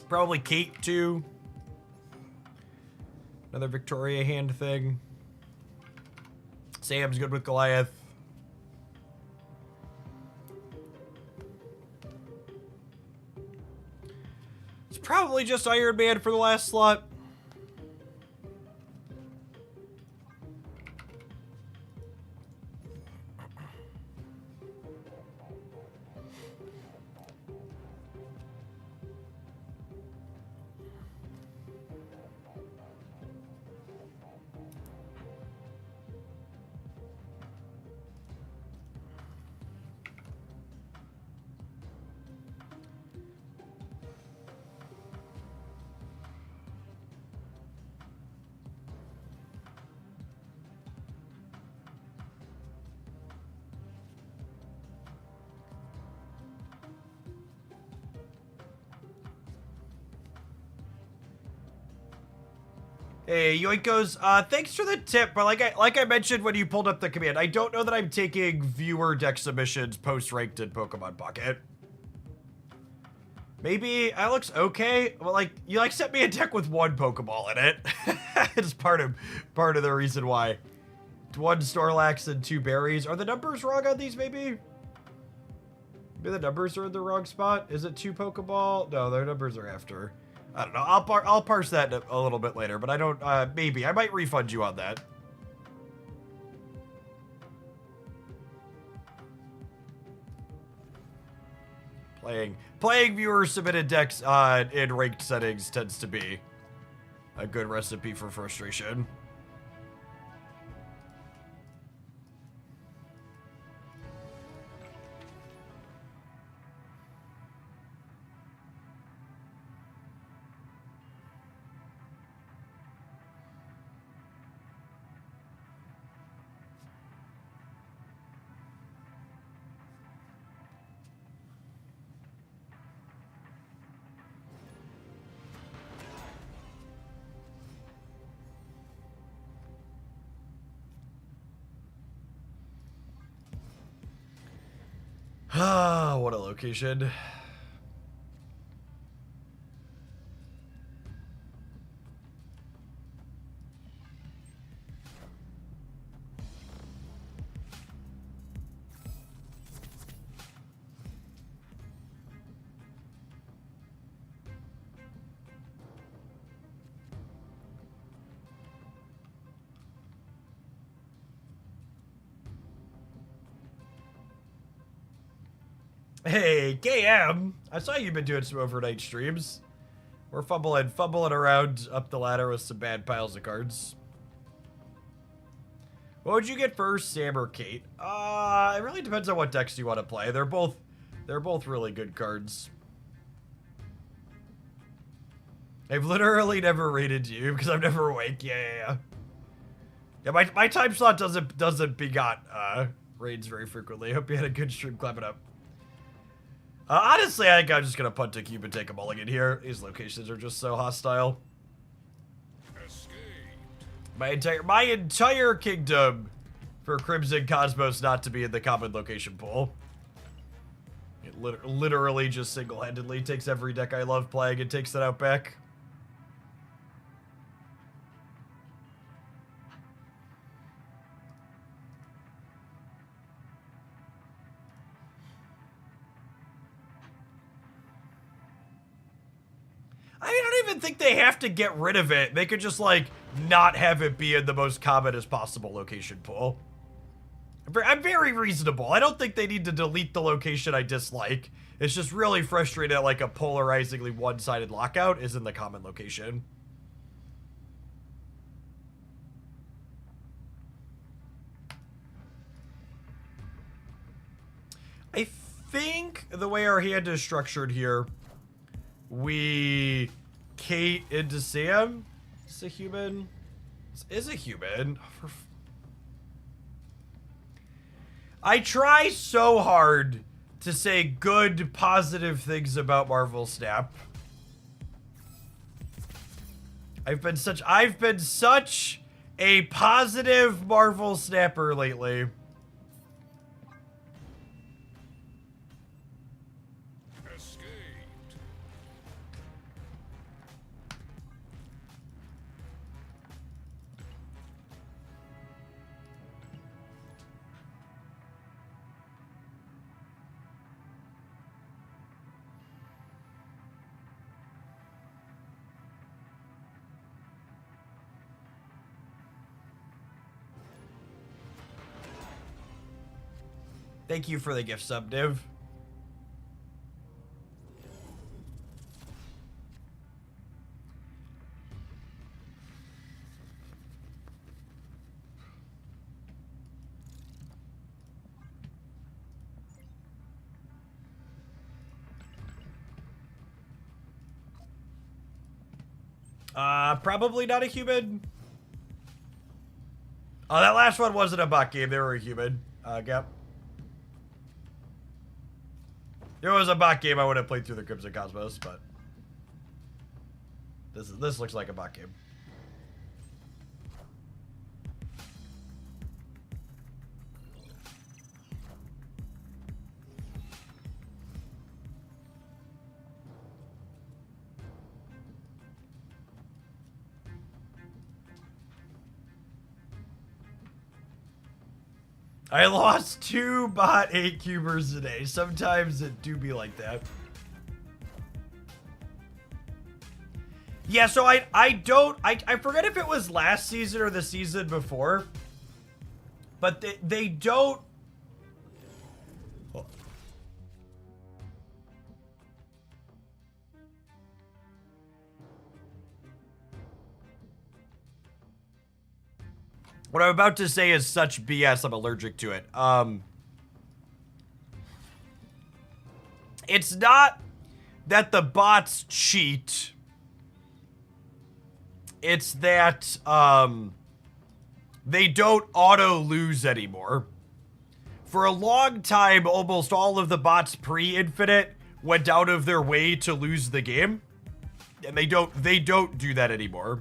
Probably Kate, too. Another Victoria hand thing. Sam's good with Goliath. It's probably just Iron Man for the last slot. Hey, Yoinkos, thanks for the tip, but like I mentioned when you pulled up the command, I don't know that I'm taking viewer deck submissions post-ranked in Pokemon Pocket. Maybe that looks okay. Well, like, you like sent me a deck with one Pokeball in it. It's part of the reason why. 1 Snorlax and 2 berries. Are the numbers wrong on these, maybe? Maybe the numbers are in the wrong spot. Is it 2 Pokeball? No, their numbers are after. I don't know. I'll parse that a little bit later, but I don't, maybe. I might refund you on that. Playing viewer submitted decks in ranked settings tends to be a good recipe for frustration. Ah, what a location. Hey, KM, I saw you've been doing some overnight streams. We're fumbling around up the ladder with some bad piles of cards. What would you get first, Sam or Kate? It really depends on what decks you want to play. They're both really good cards. I've literally never rated you because I'm never awake. Yeah, my time slot doesn't begot raids very frequently. Hope you had a good stream. Clap it up. Honestly, I think I'm just gonna punt to cube and take a mulligan here. These locations are just so hostile. Escaped. My entire kingdom for Crimson Cosmos not to be in the common location pool. It literally just single-handedly takes every deck I love playing and takes it out back. I mean, I don't even think they have to get rid of it. They could just, like, not have it be in the most common as possible location pool. I'm very reasonable. I don't think they need to delete the location I dislike. It's just really frustrating that, like, a polarizingly one-sided lockout is in the common location. I think the way our hand is structured here, we Kate into Sam. Is a human? Is a human? I try so hard to say good, positive things about Marvel Snap. I've been such a positive Marvel Snapper lately. Thank you for the gift sub, Div. Probably not a human. Oh, that last one wasn't a bot game. They were a human. Gap. If it was a bot game, I would have played through the Crimson Cosmos, but this looks like a bot game. I lost 2 bot 8 cubers today. Sometimes it do be like that. Yeah, so I forget if it was last season or the season before, but they don't. What I'm about to say is such BS, I'm allergic to it. It's not that the bots cheat. It's that, they don't auto-lose anymore. For a long time, almost all of the bots pre-Infinite went out of their way to lose the game. And they don't do that anymore.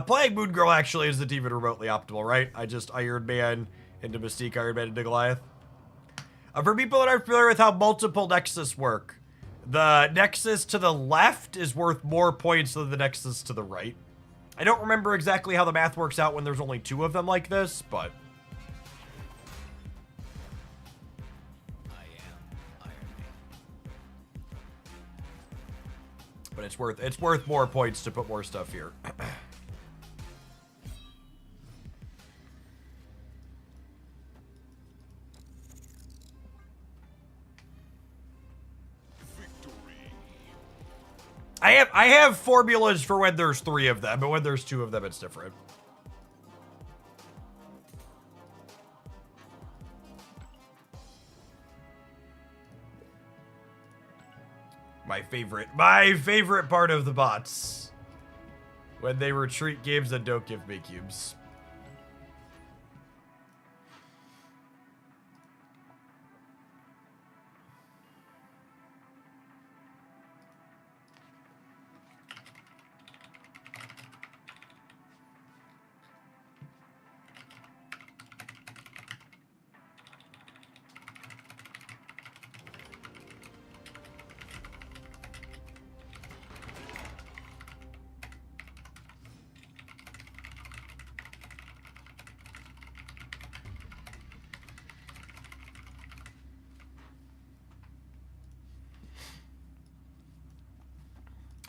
Playing Moon Girl actually isn't even remotely optimal, right? I just Iron Man into Mystique, Iron Man into Goliath. For people that aren't familiar with how multiple Nexus work, the Nexus to the left is worth more points than the Nexus to the right. I don't remember exactly how the math works out when there's only 2 of them like this, but... I am Iron Man. But it's worth more points to put more stuff here. I have formulas for when there's 3 of them, but when there's 2 of them, it's different. My favorite part of the bots. When they retreat games that don't give me cubes.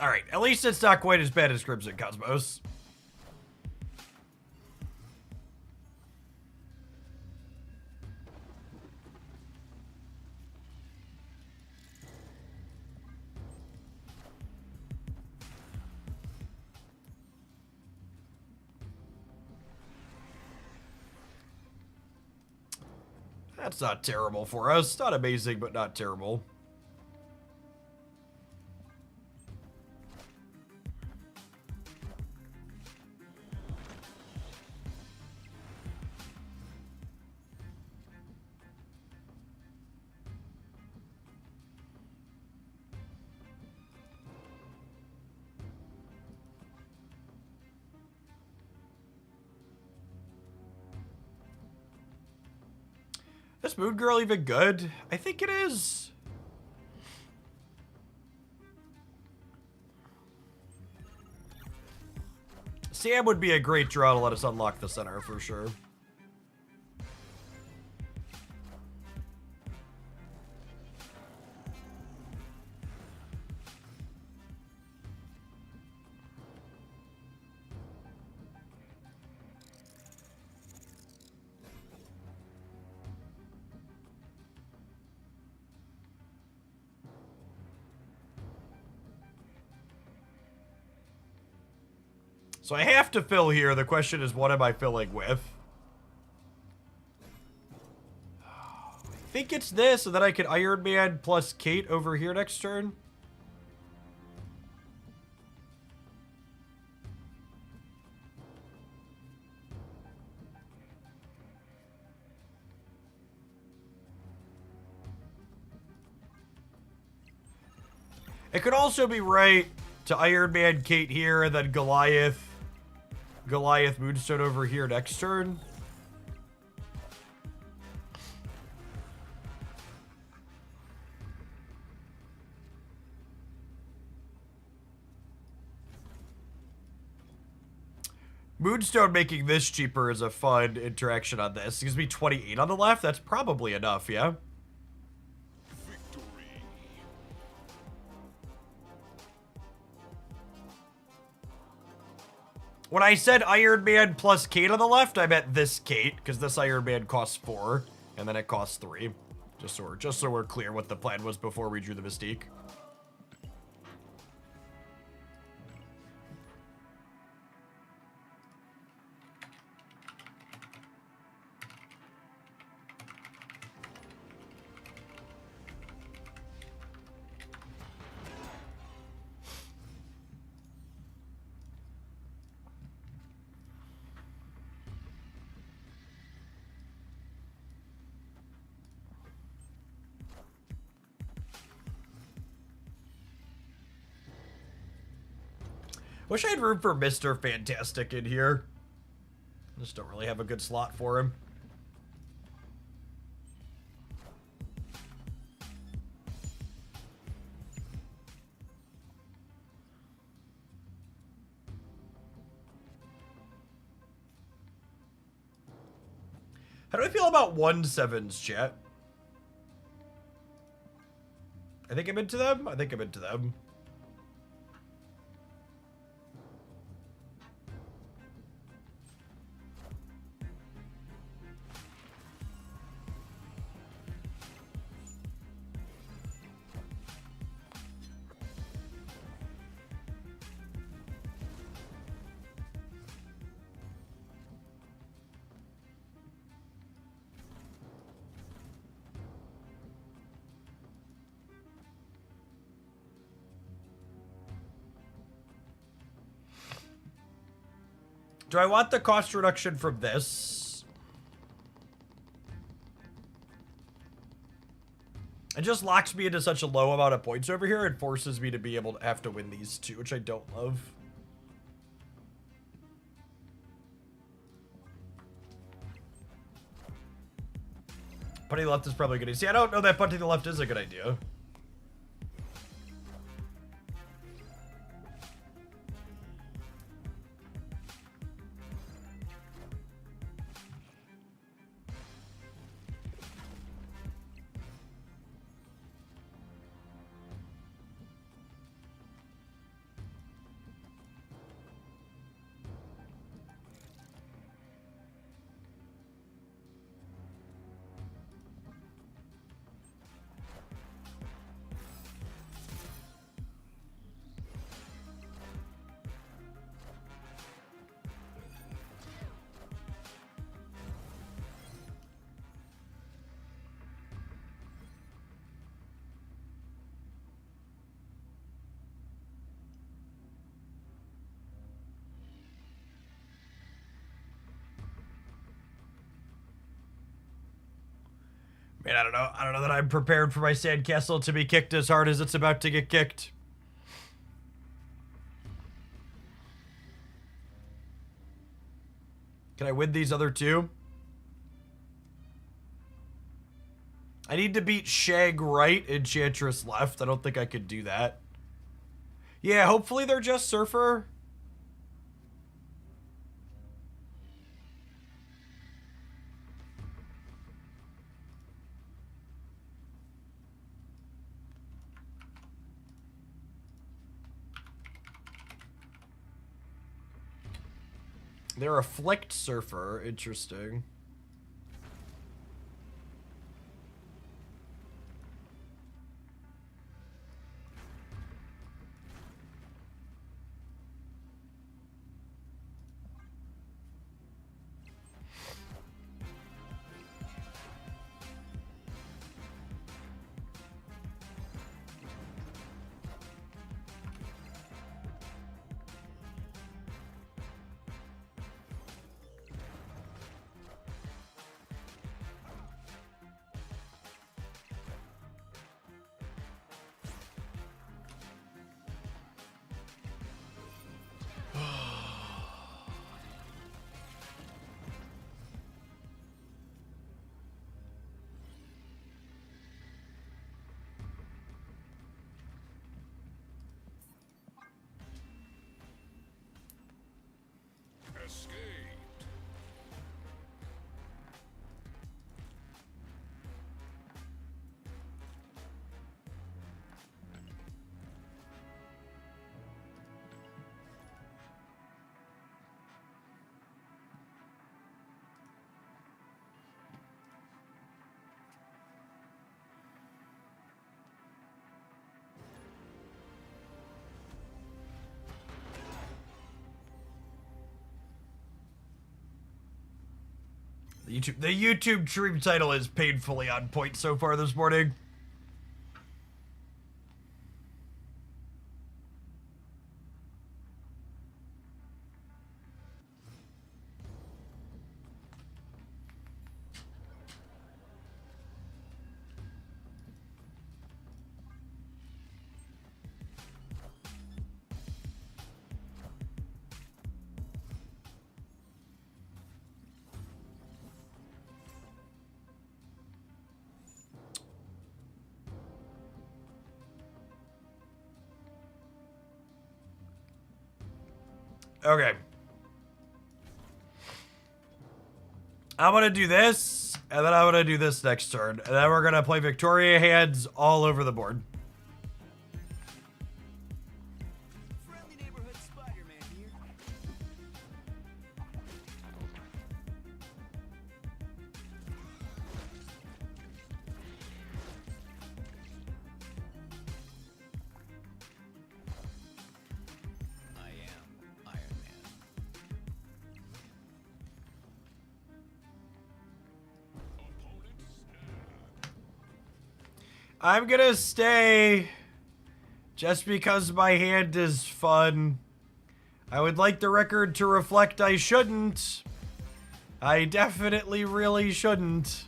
Alright, at least it's not quite as bad as Crimson Cosmos. That's not terrible for us. Not amazing, but not terrible. Is Moon Girl even good? I think it is. Sam would be a great draw to let us unlock the center for sure. So I have to fill here. The question is, what am I filling with? I think it's this, and then I could Iron Man plus Kate over here next turn. It could also be right to Iron Man Kate here and then Goliath Moonstone over here next turn. Moonstone making this cheaper is a fun interaction on this. It gives me 28 on the left. That's probably enough, yeah? Victory. When I said Iron Man plus Kate on the left, I meant this Kate, because this Iron Man costs 4, and then it costs 3. Just so we're clear what the plan was before we drew the Mystique. Wish I had room for Mr. Fantastic in here. Just don't really have a good slot for him. How do I feel about 1/7s, chat? I think I'm into them. I think I'm into them. Do I want the cost reduction from this? It just locks me into such a low amount of points over here and forces me to be able to have to win these two, which I don't love. Punting the left is probably a good idea. See, I don't know that punting the left is a good idea. Man, I don't know. I don't know that I'm prepared for my sandcastle to be kicked as hard as it's about to get kicked. Can I win these other two? I need to beat Shag right, Enchantress left. I don't think I could do that. Yeah, hopefully they're just Surfer. They're a flicked Surfer. Interesting. The YouTube stream title is painfully on point so far this morning. Okay. I'm gonna do this, and then I'm gonna do this next turn, and then we're gonna play Victoria hands all over the board. Friendly neighborhood Spider-Man here. I am Iron Man. I'm gonna stay just because my hand is fun. I would like the record to reflect I shouldn't. I definitely really shouldn't.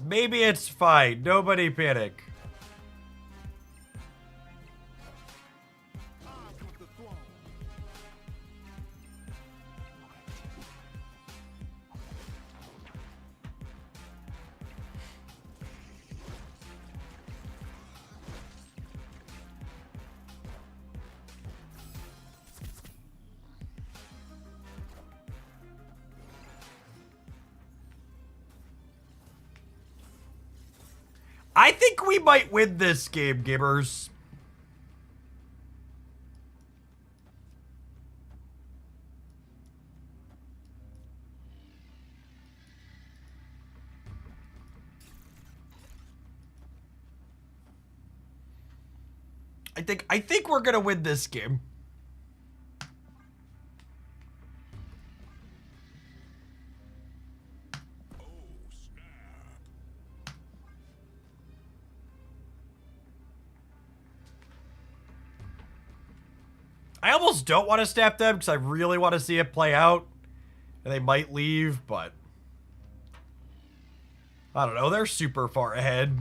Maybe it's fine. Nobody panic. I think we might win this game, gamers. I think we're gonna win this game. I almost don't want to snap them because I really want to see it play out. And they might leave, but I don't know. They're super far ahead.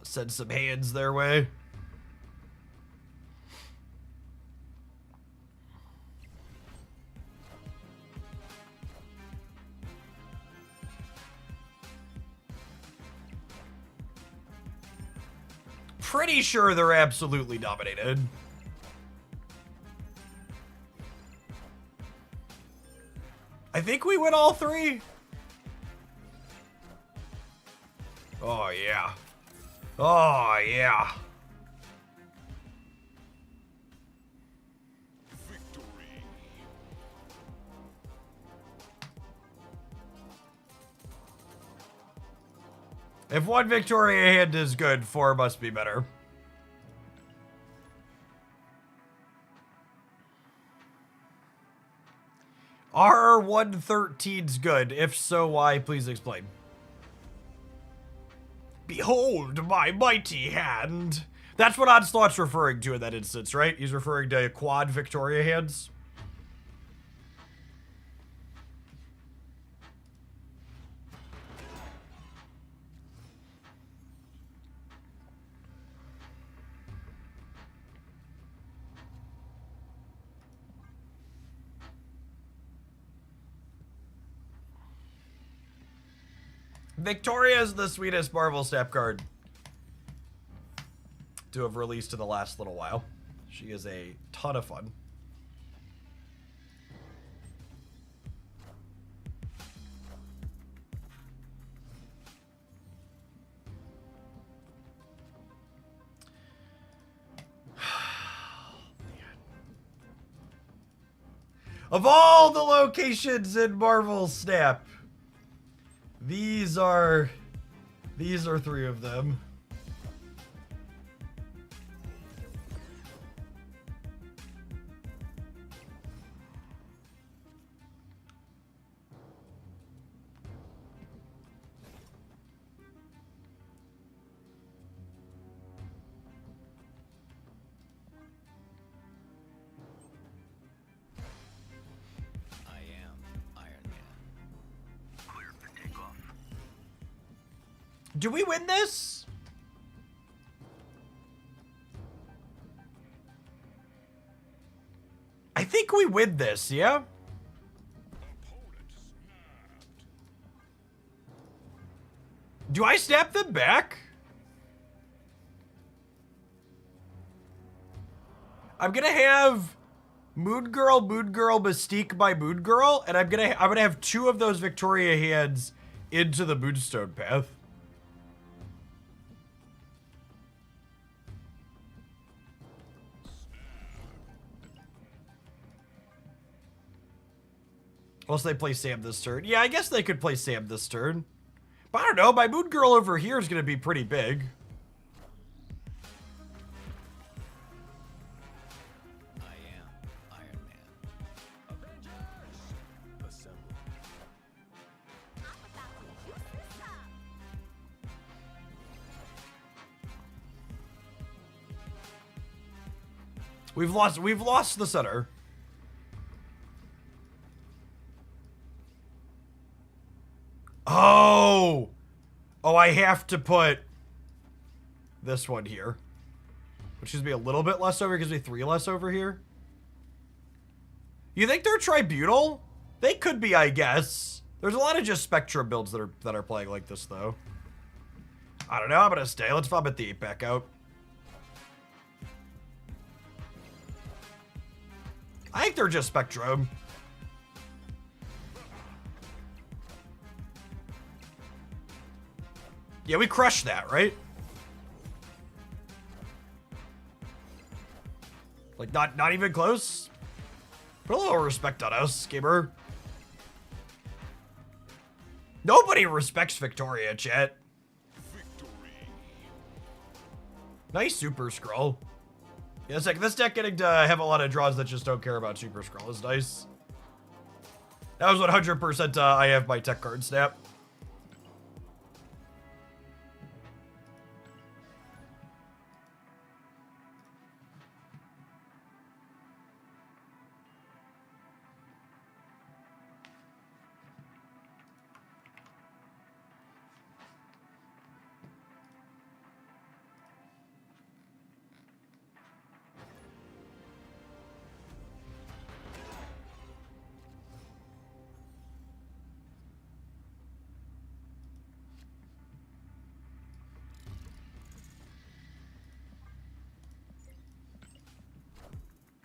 Send some hands their way. Pretty sure they're absolutely dominated. I think we win all three. Oh, yeah. Oh, yeah. Victory. If one Victoria hand is good, four must be better. Are 113's good? If so, why? Please explain. Behold my mighty hand. That's what Onslaught's referring to in that instance, right? He's referring to quad Victoria hands. Victoria is the sweetest Marvel Snap card to have released in the last little while. She is a ton of fun. Of all the locations in Marvel Snap, these are 3 of them. Do we win this? I think we win this, yeah? Do I snap them back? I'm gonna have Moon Girl, Mystique by Moon Girl, and I'm gonna have 2 of those Victoria hands into the Moonstone path. Unless they play Sam this turn. Yeah, I guess they could play Sam this turn. But I don't know, my Moon Girl over here is gonna be pretty big. We've lost the center. Oh, I have to put this one here, which gives me a little bit less over. Gives me 3 less over here. You think they're Tribunal? They could be, I guess. There's a lot of just Spectra builds that are playing like this, though. I don't know. I'm gonna stay. Let's vomit the 8 back out. I think they're just Spectrum. Yeah, we crushed that, right? Like, not even close? Put a little respect on us, gamer. Nobody respects Victoria, chat. Victory. Nice Super Scroll. Yeah, it's like this deck getting to have a lot of draws that just don't care about Super Scroll is nice. That was 100% I have my tech card snap.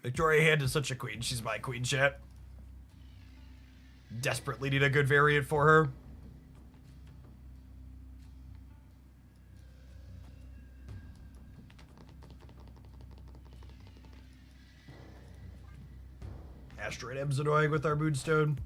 Victoria Hand is such a queen. She's my queen, chat. Desperately need a good variant for her. Asteroid M's annoying with our Moonstone.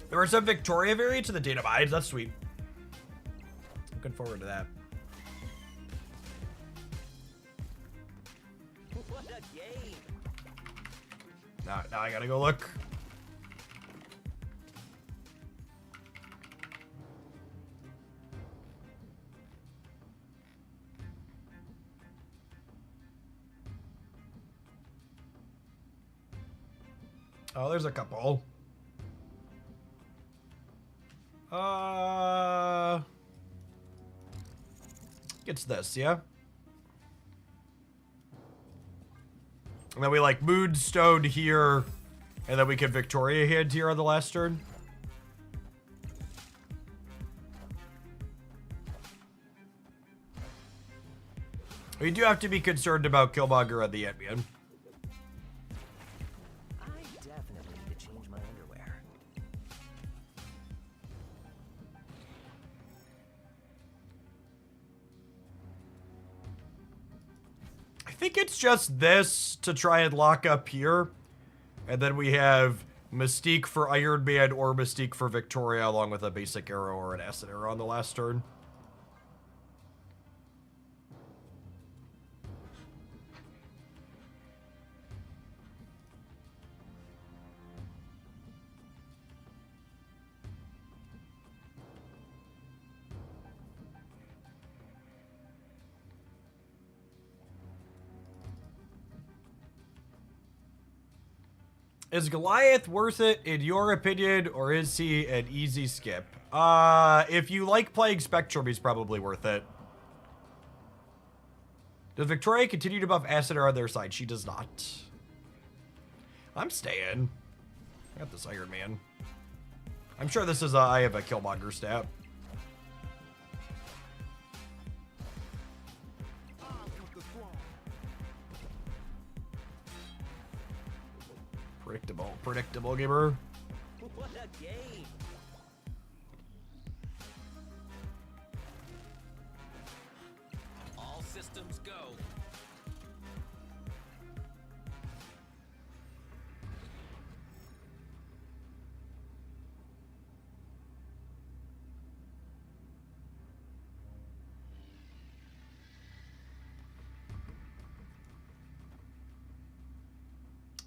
There are some Victoria variants in the Data Mines. That's sweet. Looking forward to that. What a game. Now I gotta go look. Oh, there's a couple. It's this, yeah? And then we like Moonstone here, and then we can Victoria hand here on the last turn. We do have to be concerned about Killmonger and the Ant-Man. I definitely need to change my underwear. I think it's just this to try and lock up here. And then we have Mystique for Iron Man or Mystique for Victoria, along with a basic arrow or an acid arrow on the last turn. Is Goliath worth it in your opinion, or is he an easy skip? If you like playing Spectrum, he's probably worth it. Does Victoria continue to buff Acid on their side? She does not. I'm staying. I got this Iron Man. I'm sure this is I have a Killmonger stat. Predictable gamer. What a game! All systems go.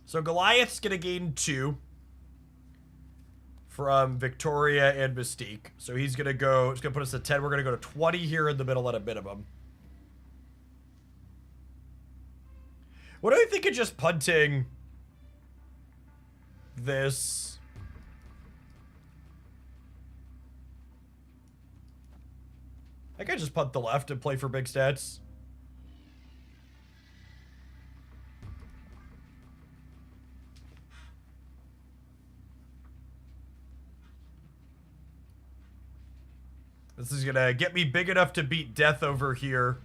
So Goliath's gonna gain 2 from Victoria and Mystique. So he's gonna go, it's gonna put us at 10. We're gonna go to 20 here in the middle at a minimum. What do I think of just punting this? I could just punt the left and play for big stats. This is gonna get me big enough to beat Death over here.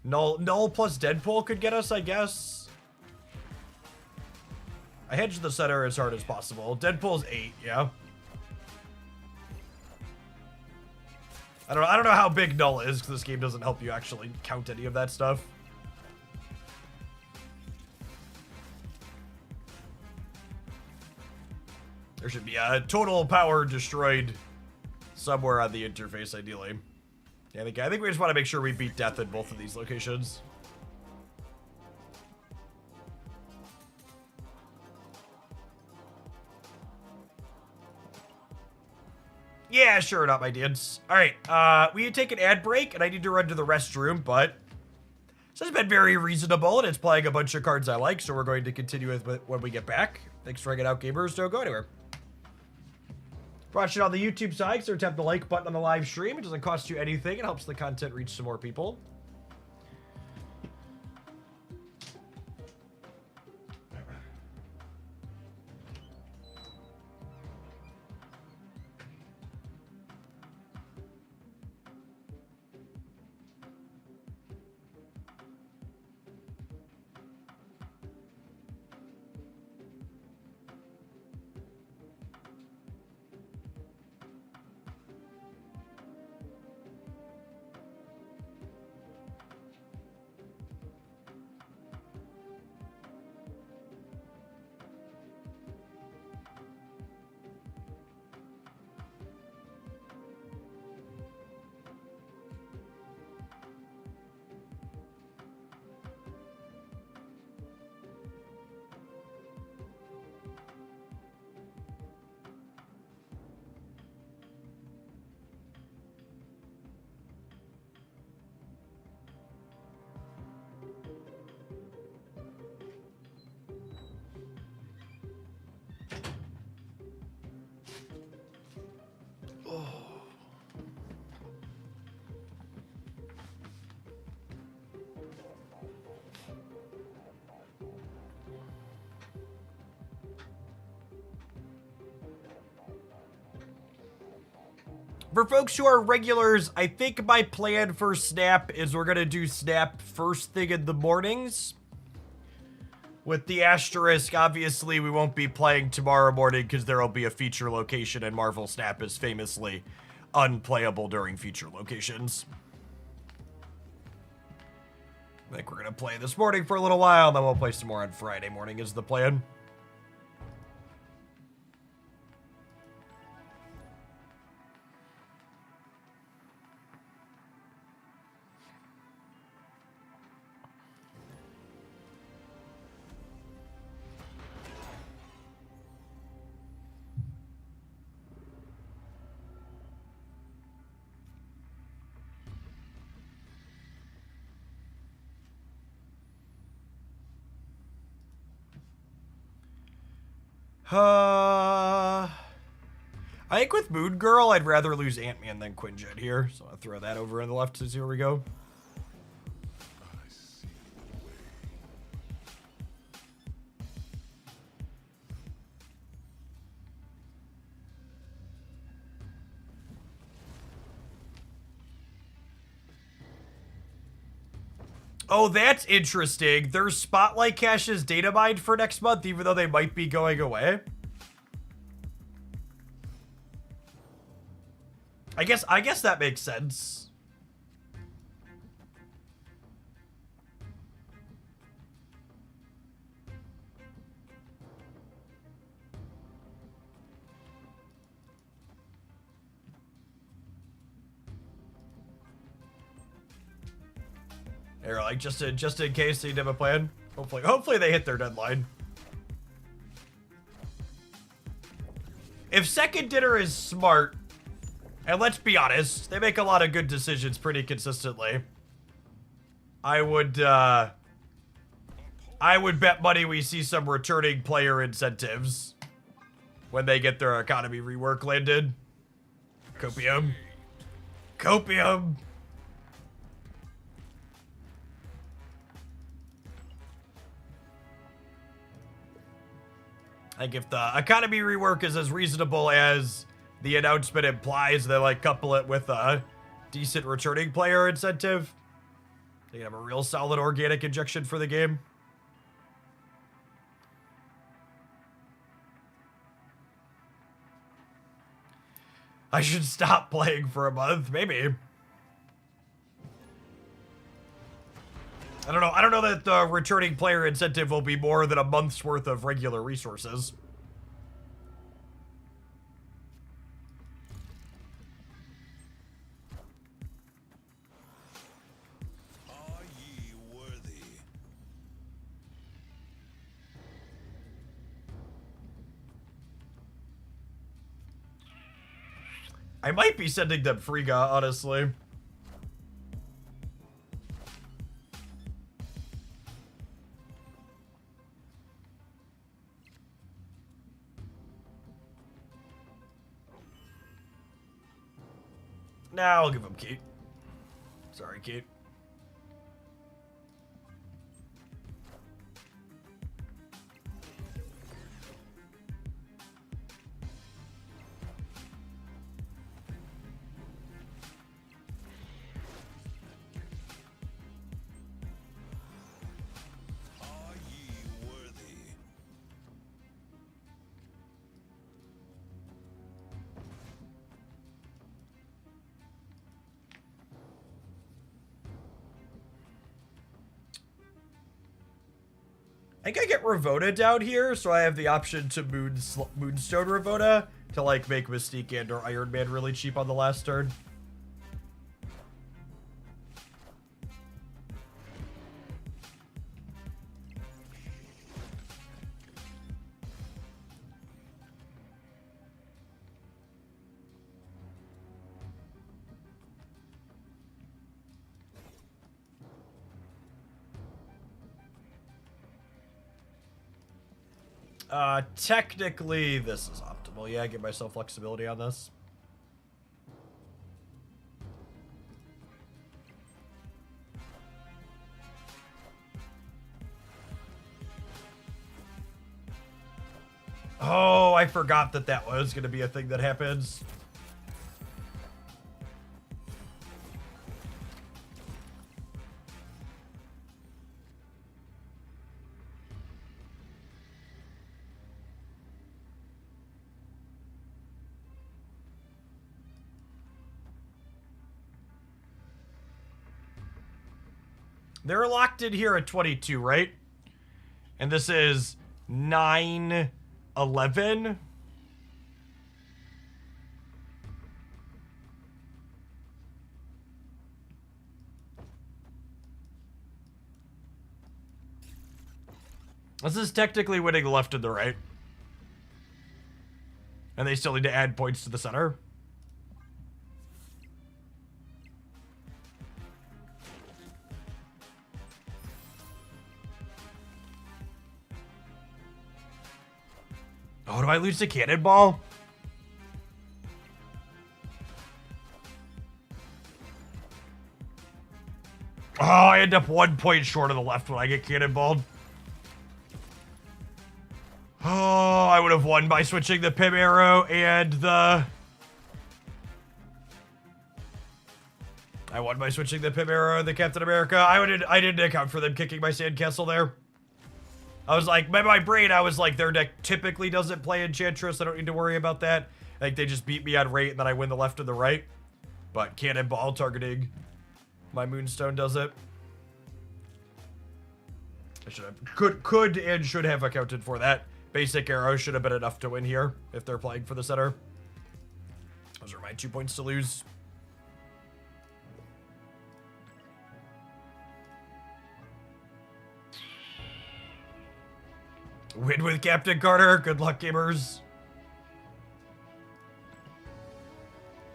Null plus Deadpool could get us, I guess. I hedge the center as hard as possible. Deadpool's 8, yeah. I don't know how big Null is, because this game doesn't help you actually count any of that stuff. There should be a total power destroyed somewhere on the interface, ideally. Yeah, I think we just want to make sure we beat Death in both of these locations. Yeah, sure, not my dudes. All right, we need to take an ad break, and I need to run to the restroom, but this has been very reasonable, and it's playing a bunch of cards I like, so we're going to continue with it when we get back. Thanks for hanging out, gamers. Don't go anywhere. Watch it on the YouTube side, so tap the like button on the live stream. It doesn't cost you anything. It helps the content reach some more people. For folks who are regulars, I think my plan for Snap is we're going to do Snap first thing in the mornings. With the asterisk, obviously, we won't be playing tomorrow morning because there will be a feature location, and Marvel Snap is famously unplayable during feature locations. I think we're going to play this morning for a little while, and then we'll play some more on Friday morning is the plan. I think with Moon Girl, I'd rather lose Ant-Man than Quinjet here. So I'll throw that over on the left to see where we go. Oh, that's interesting. Their Spotlight cache is data mined for next month, even though they might be going away. I guess that makes sense. Here, like just in case they have a plan. Hopefully they hit their deadline. If Second Dinner is smart, and let's be honest, they make a lot of good decisions pretty consistently, I would bet money we see some returning player incentives when they get their economy rework landed. Copium. Copium. Like, if the economy rework is as reasonable as the announcement implies, they, like, couple it with a decent returning player incentive, they can have a real solid organic injection for the game. I should stop playing for a month, maybe. I don't know that the returning player incentive will be more than a month's worth of regular resources. Are ye worthy? I might be sending them Frigga, honestly. Nah, I'll give him Kate. Sorry, Kate. Are ye worthy? I think I get Ravona down here, so I have the option to Moonstone Ravona to, like, make Mystique and or Iron Man really cheap on the last turn. Technically, this is optimal. Yeah, I give myself flexibility on this. Oh, I forgot that that was going to be a thing that happens. They're locked in here at 22, right? And this is 9-11. This is technically winning the left and the right. And they still need to add points to the center. Oh, do I lose the cannonball? Oh, I end up 1 point short of the left when I get cannonballed. Oh, I would have won by switching the Pim arrow and the... I won by switching the Pim arrow and the Captain America. I didn't account for them kicking my sandcastle there. I was like, by my brain, I was like, their deck typically doesn't play Enchantress. I don't need to worry about that. Like, they just beat me on rate and then I win the left and the right. But Cannonball targeting my Moonstone does it. I should have, could and should have accounted for that. Basic arrow should have been enough to win here if they're playing for the center. Those are my 2 points to lose. Win with Captain Carter. Good luck, gamers.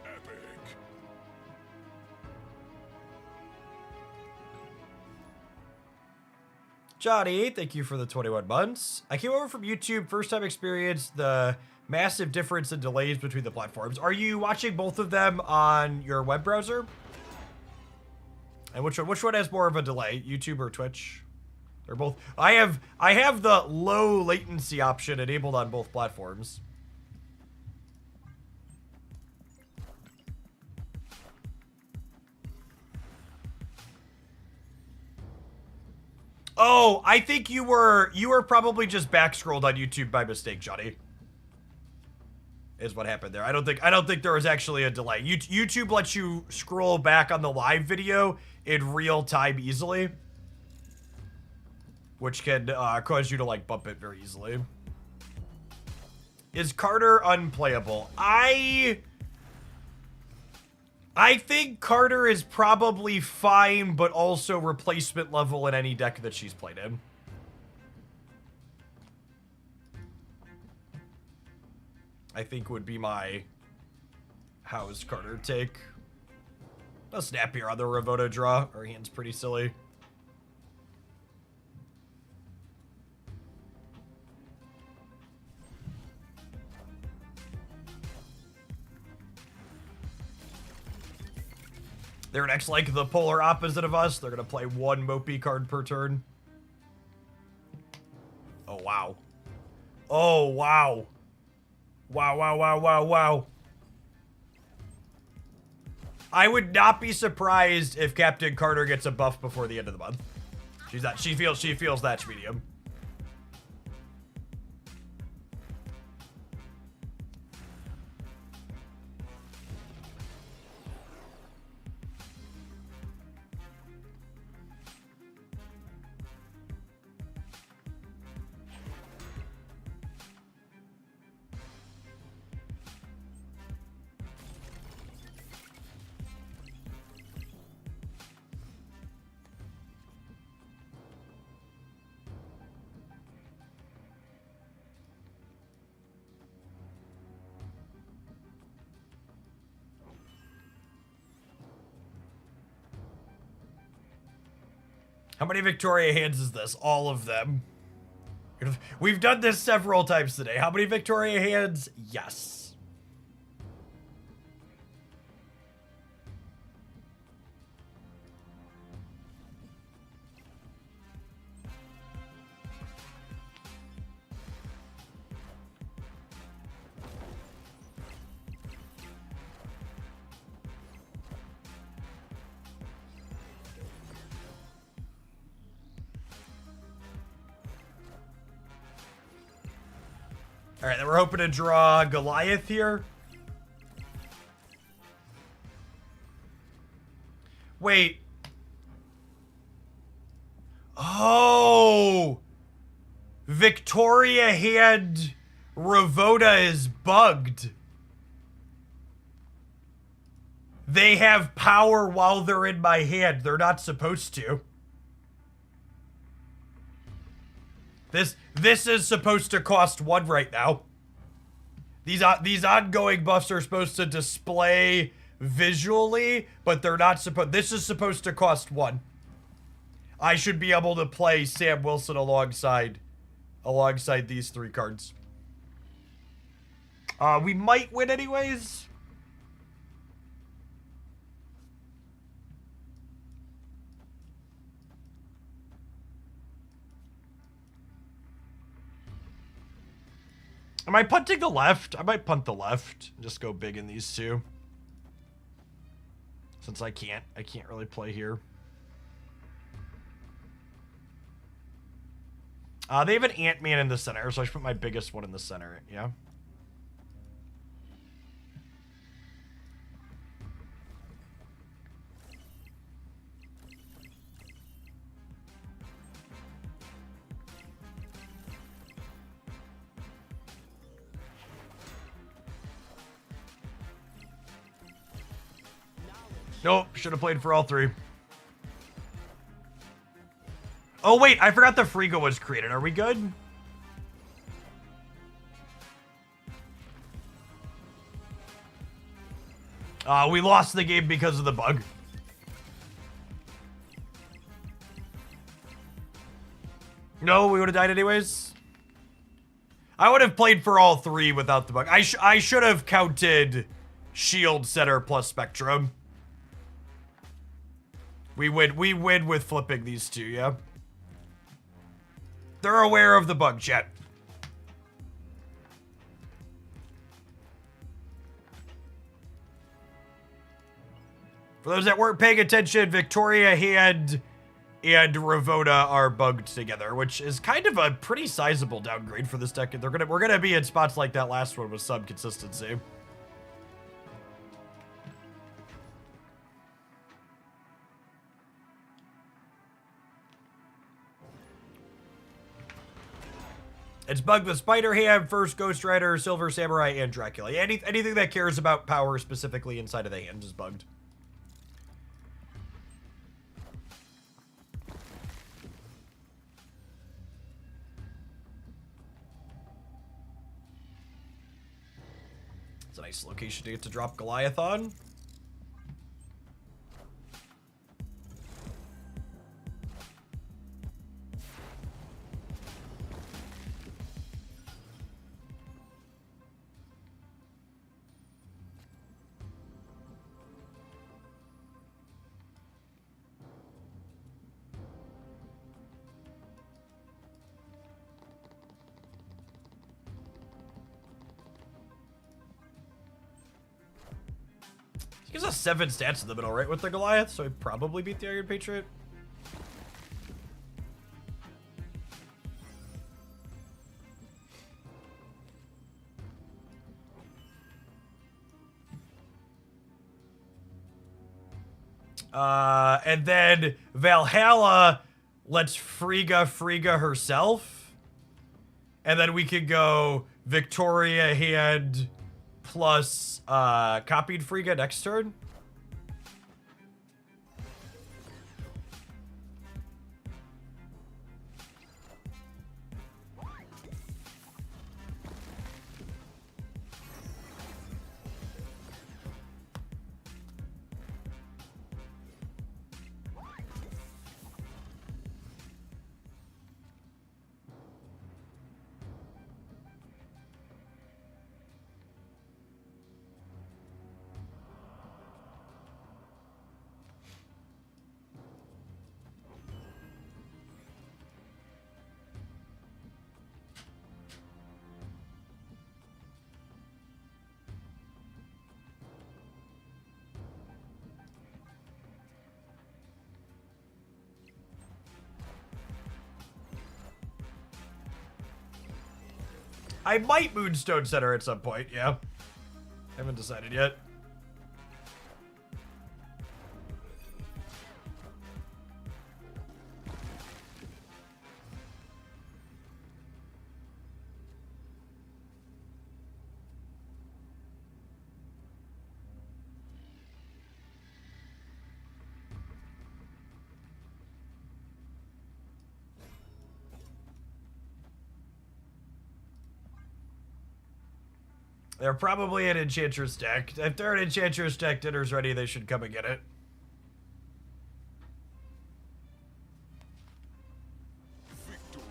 Epic. Johnny, thank you for the 21 months. I came over from YouTube, first time experienced the massive difference in delays between the platforms. Are you watching both of them on your web browser? And which one has more of a delay, YouTube or Twitch? They're both. I have the low latency option enabled on both platforms. Oh, I think you were probably just back scrolled on YouTube by mistake, Johnny. Is what happened there. I don't think there was actually a delay. YouTube lets you scroll back on the live video in real time easily, which can cause you to like bump it very easily. Is Carter unplayable? I think Carter is probably fine, but also replacement level in any deck that she's played in. I think would be my how's Carter take. A snap here on the Ravoda draw. Our hand's pretty silly. Their next, like, the polar opposite of us. They're going to play one Mopey card per turn. Oh, wow. Oh, wow. Wow, wow, wow, wow, wow. I would not be surprised if Captain Carter gets a buff before the end of the month. She feels that medium. How many Victoria hands is this? All of them. We've done this several times today. How many Victoria hands? Yes. All right, then we're hoping to draw Goliath here. Wait. Victoria Hand Ravoda is bugged. They have power while they're in my hand. They're not supposed to. This is supposed to cost 1 right now. These ongoing buffs are supposed to display visually, but they're not supposed. This is supposed to cost 1. I should be able to play Sam Wilson alongside these 3 cards. We might win anyways. Am I punting the left? I might punt the left and just go big in these 2. Since I can't really play here. They have an Ant-Man in the center, so I should put my biggest one in the center, yeah? Nope, should have played for all 3. Oh wait, I forgot the Frigo was created. Are we good? We lost the game because of the bug. No, we would have died anyways. I would have played for all 3 without the bug. I should have counted Shield, Center, plus Spectrum. We win with flipping these 2, yeah? They're aware of the bug, chat. For those that weren't paying attention, Victoria Hand and Ravoda are bugged together, which is kind of a pretty sizable downgrade for this deck. We're gonna be in spots like that last one with some consistency. It's bugged with Spider Ham, First Ghost Rider, Silver Samurai, and Dracula. Anything that cares about power specifically inside of the hand is bugged. It's a nice location to get to drop Goliath on. He gives us 7 stats in the middle, right, with the Goliath, so he probably beat the Iron Patriot. And then Valhalla lets Frigga herself. And then we could go Victoria Hand plus copied Frigga next turn. I might Moonstone Center at some point, yeah. Haven't decided yet. They're probably an Enchantress deck. If they're an Enchantress deck, dinner's ready, they should come and get it. Victory.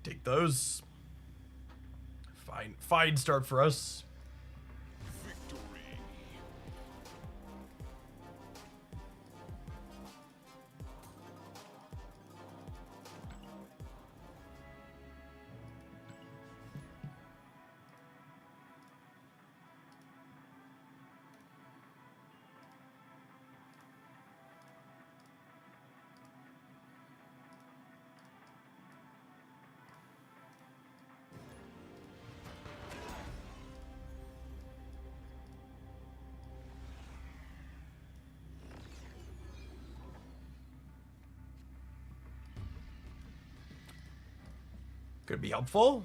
Take those. Fine start for us. Victory. Could be helpful.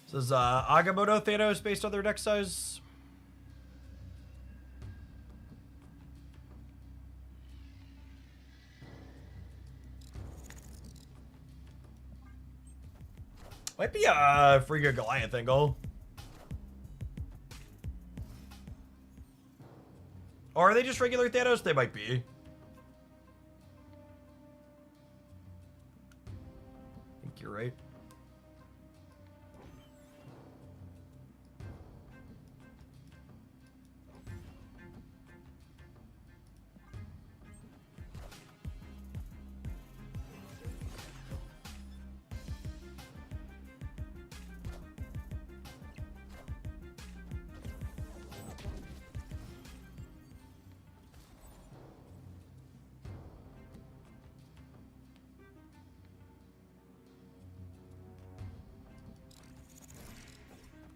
This is Agamotto Thanos based on their deck size. Might be a Frigga Goliath angle. Or are they just regular Thanos? They might be. I think you're right.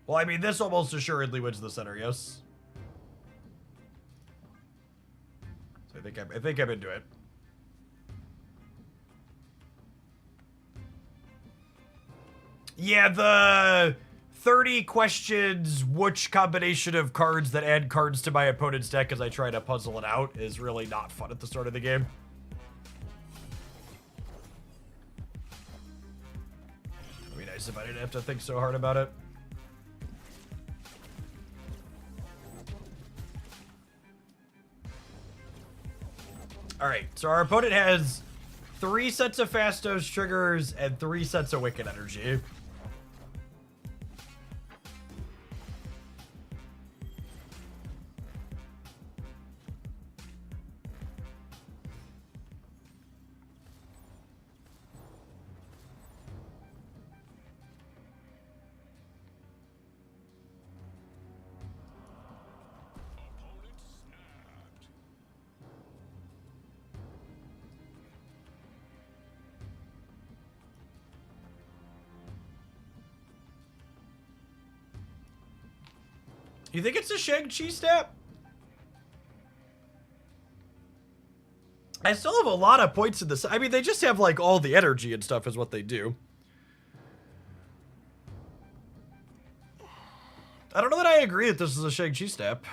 Well, I mean, this almost assuredly wins the center, yes. So I think I'm into it. Yeah, the 30 questions, which combination of cards that add cards to my opponent's deck as I try to puzzle it out is really not fun at the start of the game. It'd be nice if I didn't have to think so hard about it. Alright, so our opponent has 3 sets of Fastos triggers and 3 sets of Wicked Energy. Opponent snapped. You think it's a Shang-Chi step? I still have a lot of points in this. I mean, they just have, like, all the energy and stuff is what they do. I don't know that I agree that this is a Shang-Chi step.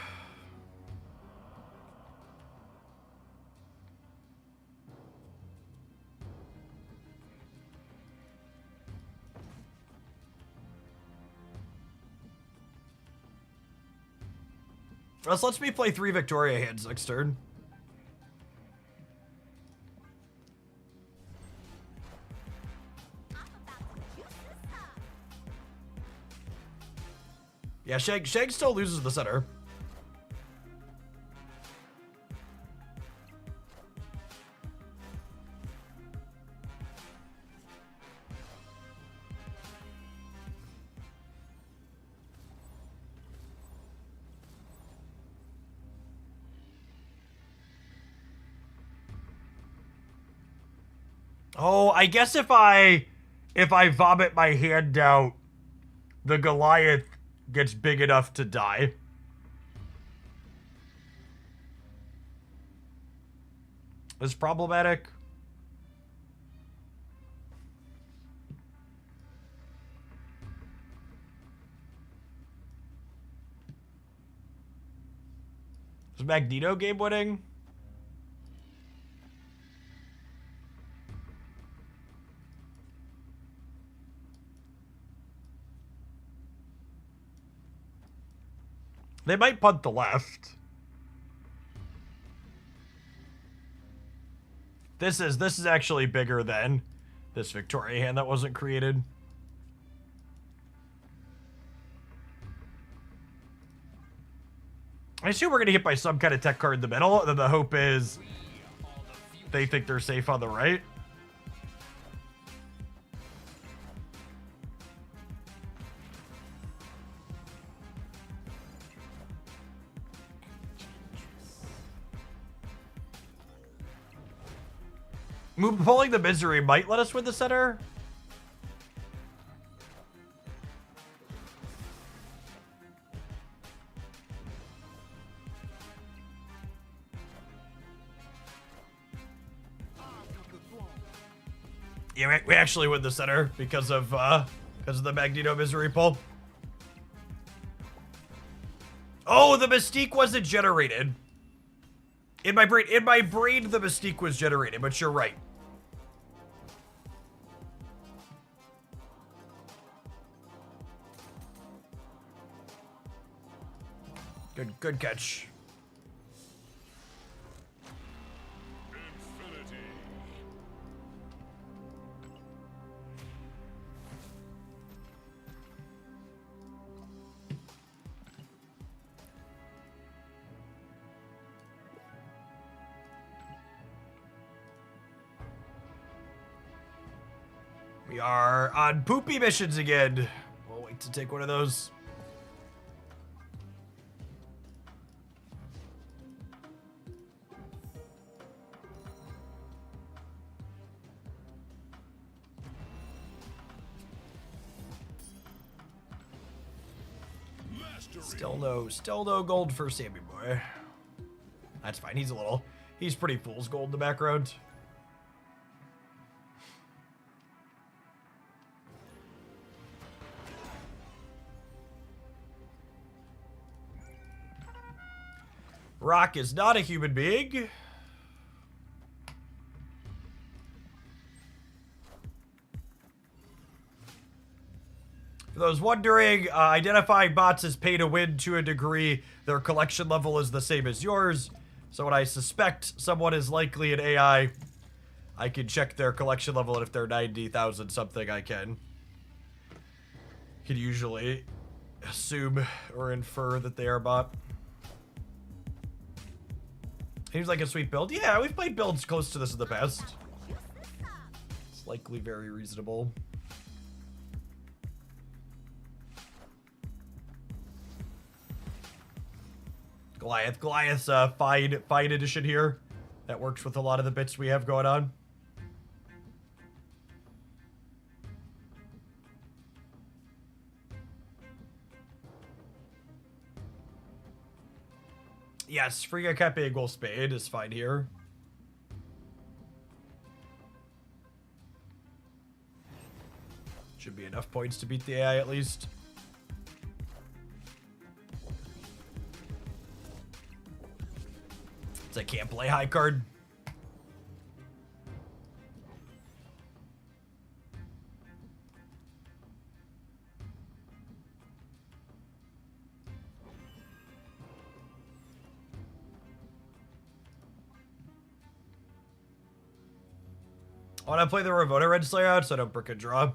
This lets me play 3 Victoria hands next turn. Yeah, Shang still loses the center. Oh, I guess if I vomit my hand out, the Goliath gets big enough to die. Is problematic. Is Magneto game winning? They might punt the left. This is actually bigger than this Victoria hand that wasn't created. I assume we're gonna get by some kind of tech card in the middle, and then the hope is they think they're safe on the right. Pulling the misery might let us win the center. Yeah, we actually win the center because of the Magneto misery pull. Oh, the Mystique wasn't generated. In my brain, the Mystique was generated, but you're right. Good catch. Infinity. We are on poopy missions again. We'll wait to take one of those. Still no gold for Sammy Boy. That's fine. He's pretty fool's gold in the background. Rock is not a human being. For those wondering, identifying bots is pay to win to a degree. Their collection level is the same as yours. So when I suspect someone is likely an AI, I can check their collection level, and if they're 90,000 something, I can usually assume or infer that they are a bot. Seems like a sweet build. Yeah, we've played builds close to this in the past. It's likely very reasonable. Goliath's a fine addition here. That works with a lot of the bits we have going on. Yes, Friga Cape Gold Spade is fine here. Should be enough points to beat the AI at least. I can't play high card. I want to play the Ravona Red Slayer out so I don't brick a draw.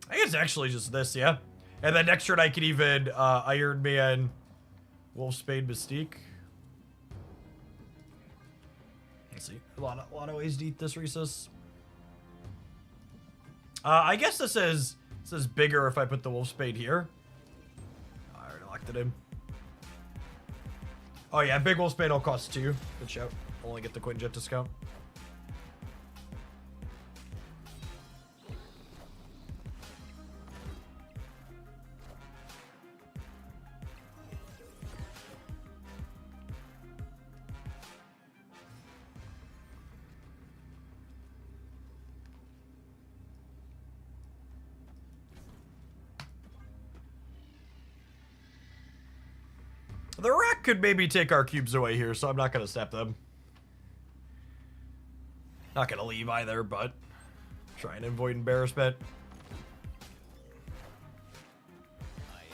I think it's actually just this, yeah. And then next turn I could even Iron Man, Wolfsbane, Mystique. Let's see, a lot of ways to eat this Rhesus. I guess this is bigger if I put the Wolfsbane here. I already locked it in. Oh yeah, big Wolfsbane will cost 2. Good shout. Only get the Quinjet discount. The rack could maybe take our cubes away here, so I'm not going to snap them. Not going to leave either, but try and avoid embarrassment. I am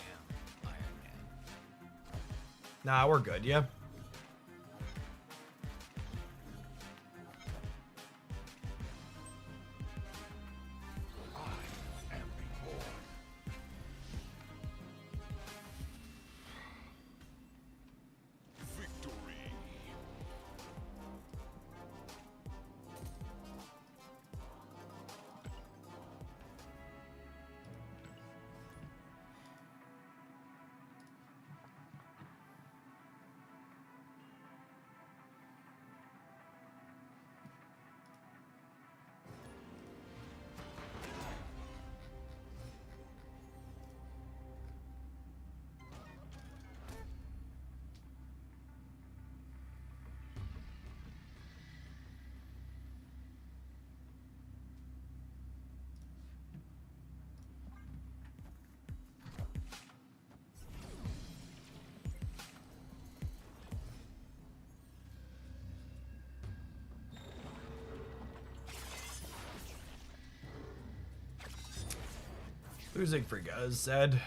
Iron Man. Nah, we're good, yeah. I am reborn. Victory. Losing for Guz said.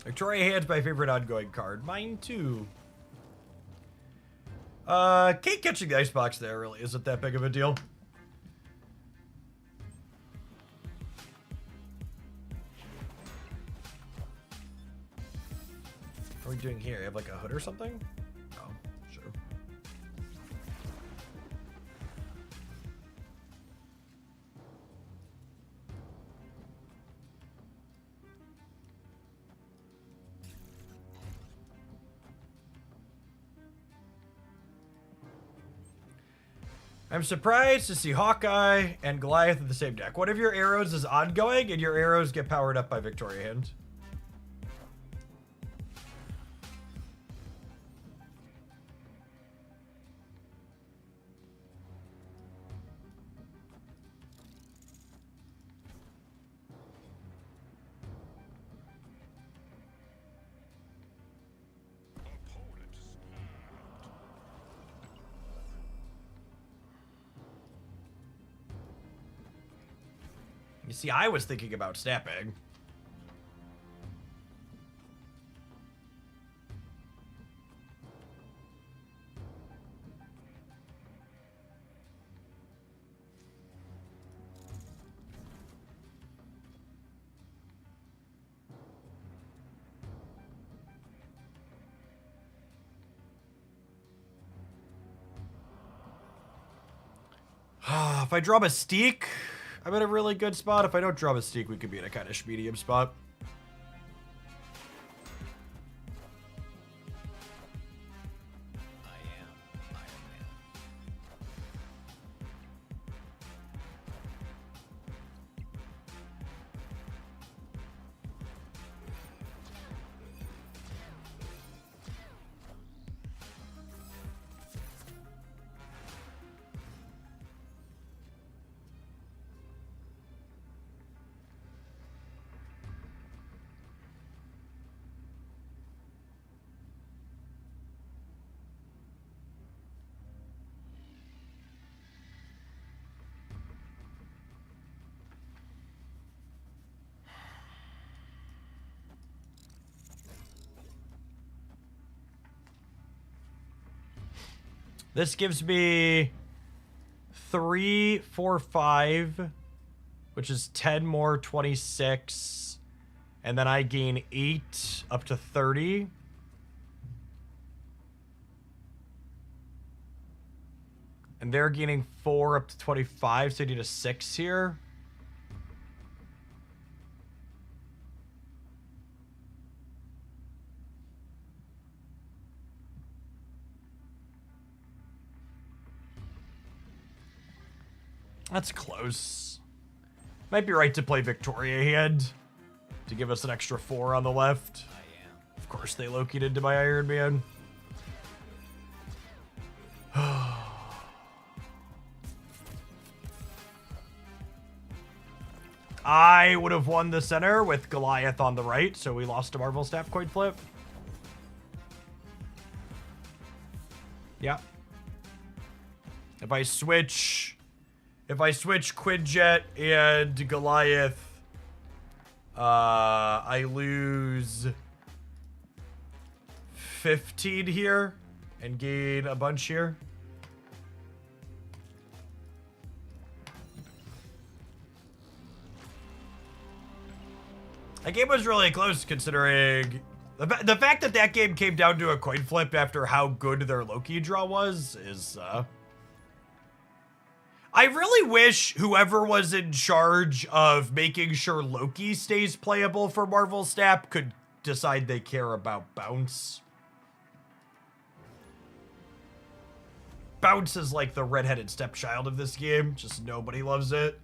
Victoria Hand's my favorite ongoing card. Mine too. Kate catching the icebox there really isn't that big of a deal. What are we doing here? You have like a hood or something? Oh, sure. I'm surprised to see Hawkeye and Goliath in the same deck. One of your arrows is ongoing, and your arrows get powered up by Victoria Hand. Opponent snapped. You see, I was thinking about snapping. If I draw Mystique, I'm in a really good spot. If I don't draw Mystique, we could be in a kind of medium spot. I am Iron Man. This gives me 3, 4, 5, which is 10 more, 26. And then I gain 8 up to 30. And they're gaining 4 up to 25, so I need a 6 here. That's close. Might be right to play Victoria hand to give us an extra 4 on the left. I am. Of course they located into my Iron Man. I would have won the center with Goliath on the right, so we lost to Marvel Staff coin flip. Yeah. If I switch Quinjet and Goliath, I lose 15 here and gain a bunch here. That game was really close considering the fact that that game came down to a coin flip after how good their Loki draw was is, I really wish whoever was in charge of making sure Loki stays playable for Marvel Snap could decide they care about Bounce. Bounce is like the redheaded stepchild of this game, just nobody loves it.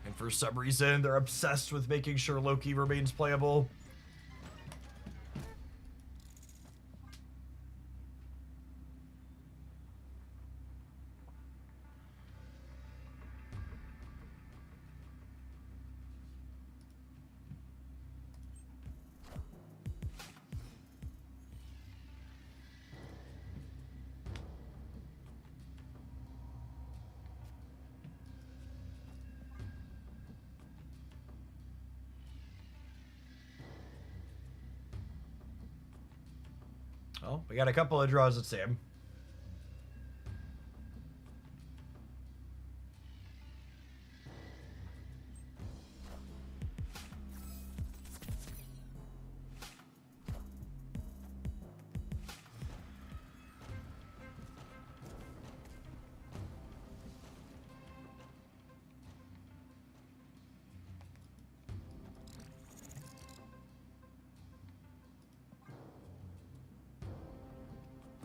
And for some reason, they're obsessed with making sure Loki remains playable. Well, we got a couple of draws at Sam.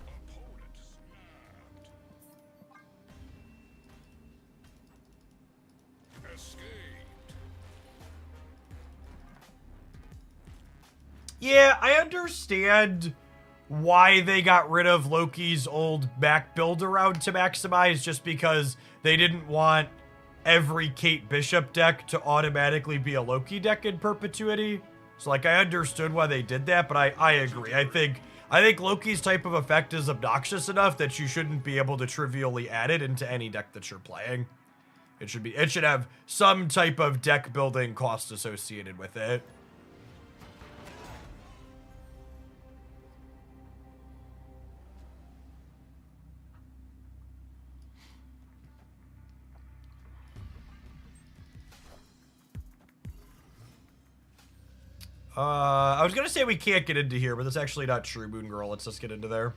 Opponent snapped. Escaped. Yeah, I understand why they got rid of Loki's old back build around to maximize, just because they didn't want every Kate Bishop deck to automatically be a Loki deck in perpetuity. So, like, I understood why they did that, but I agree. I think Loki's type of effect is obnoxious enough that you shouldn't be able to trivially add it into any deck that you're playing. It should have some type of deck building cost associated with it. I was gonna say we can't get into here, but that's actually not true, Moon Girl. Let's just get into there.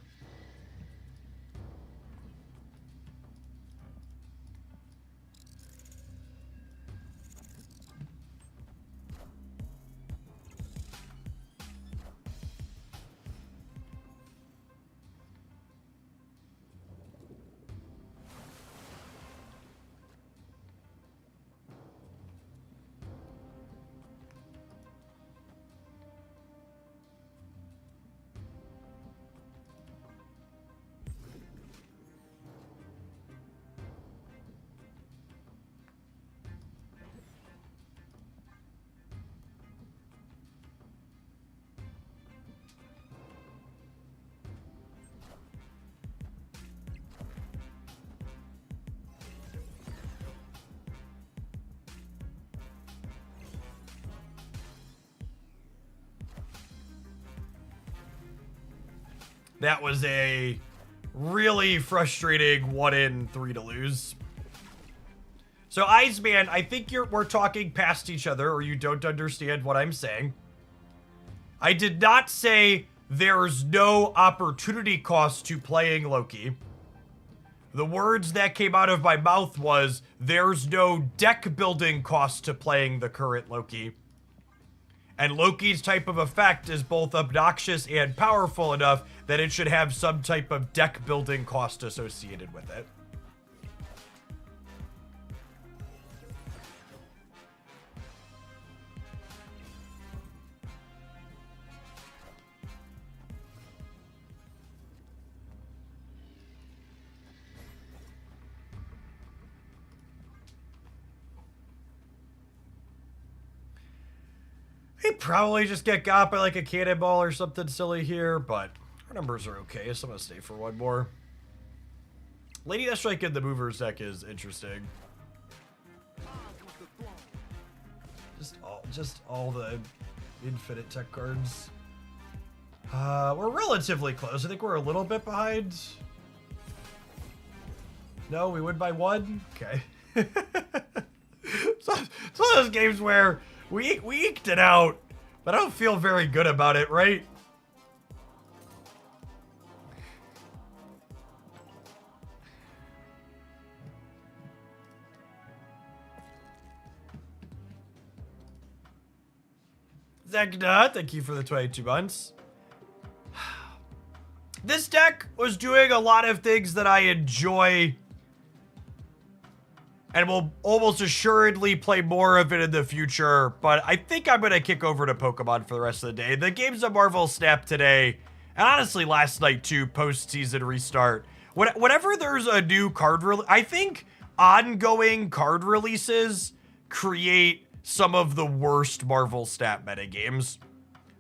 That was a really frustrating 1 in 3 to lose. So, Iceman, I think we're talking past each other, or you don't understand what I'm saying. I did not say there's no opportunity cost to playing Loki. The words that came out of my mouth was, there's no deck building cost to playing the current Loki. And Loki's type of effect is both obnoxious and powerful enough that it should have some type of deck building cost associated with it. He'd probably just get got by like a cannonball or something silly here, but our numbers are okay, so I'm gonna stay for 1 more. Lady Deathstrike in the Movers deck is interesting. Just all the infinite tech cards. We're relatively close. I think we're a little bit behind. No, we win by 1? Okay. It's one of those games where we eked it out, but I don't feel very good about it, right? Zegna, thank you for the 22 months. This deck was doing a lot of things that I enjoy and will almost assuredly play more of it in the future, but I think I'm going to kick over to Pokemon for the rest of the day. The games of Marvel Snap today, and honestly last night too, post-season restart. Whenever there's a new card release, I think ongoing card releases create some of the worst Marvel Snap metagames.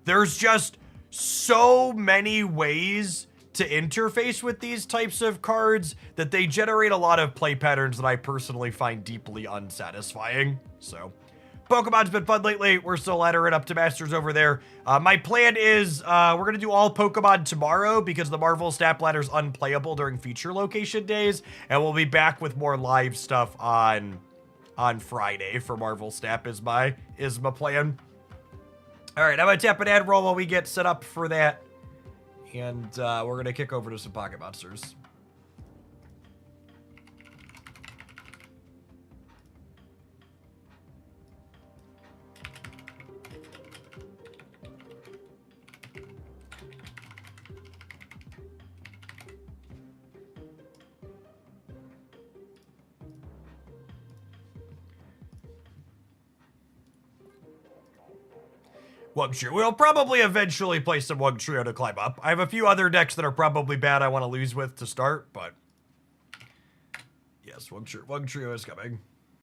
There's just so many ways to interface with these types of cards that they generate a lot of play patterns that I personally find deeply unsatisfying. So, Pokemon's been fun lately. We're still laddering up to Masters over there. My plan is we're going to do all Pokemon tomorrow because the Marvel Snap ladder's unplayable during feature location days, and we'll be back with more live stuff on Friday for Marvel Snap is my plan. All right, I'm going to tap an ad roll while we get set up for that. And we're going to kick over to some Pocket Monsters. Wugtrio. We'll probably eventually play some Wugtrio to climb up. I have a few other decks that are probably bad I want to lose with to start, but yes, Wugtrio is coming.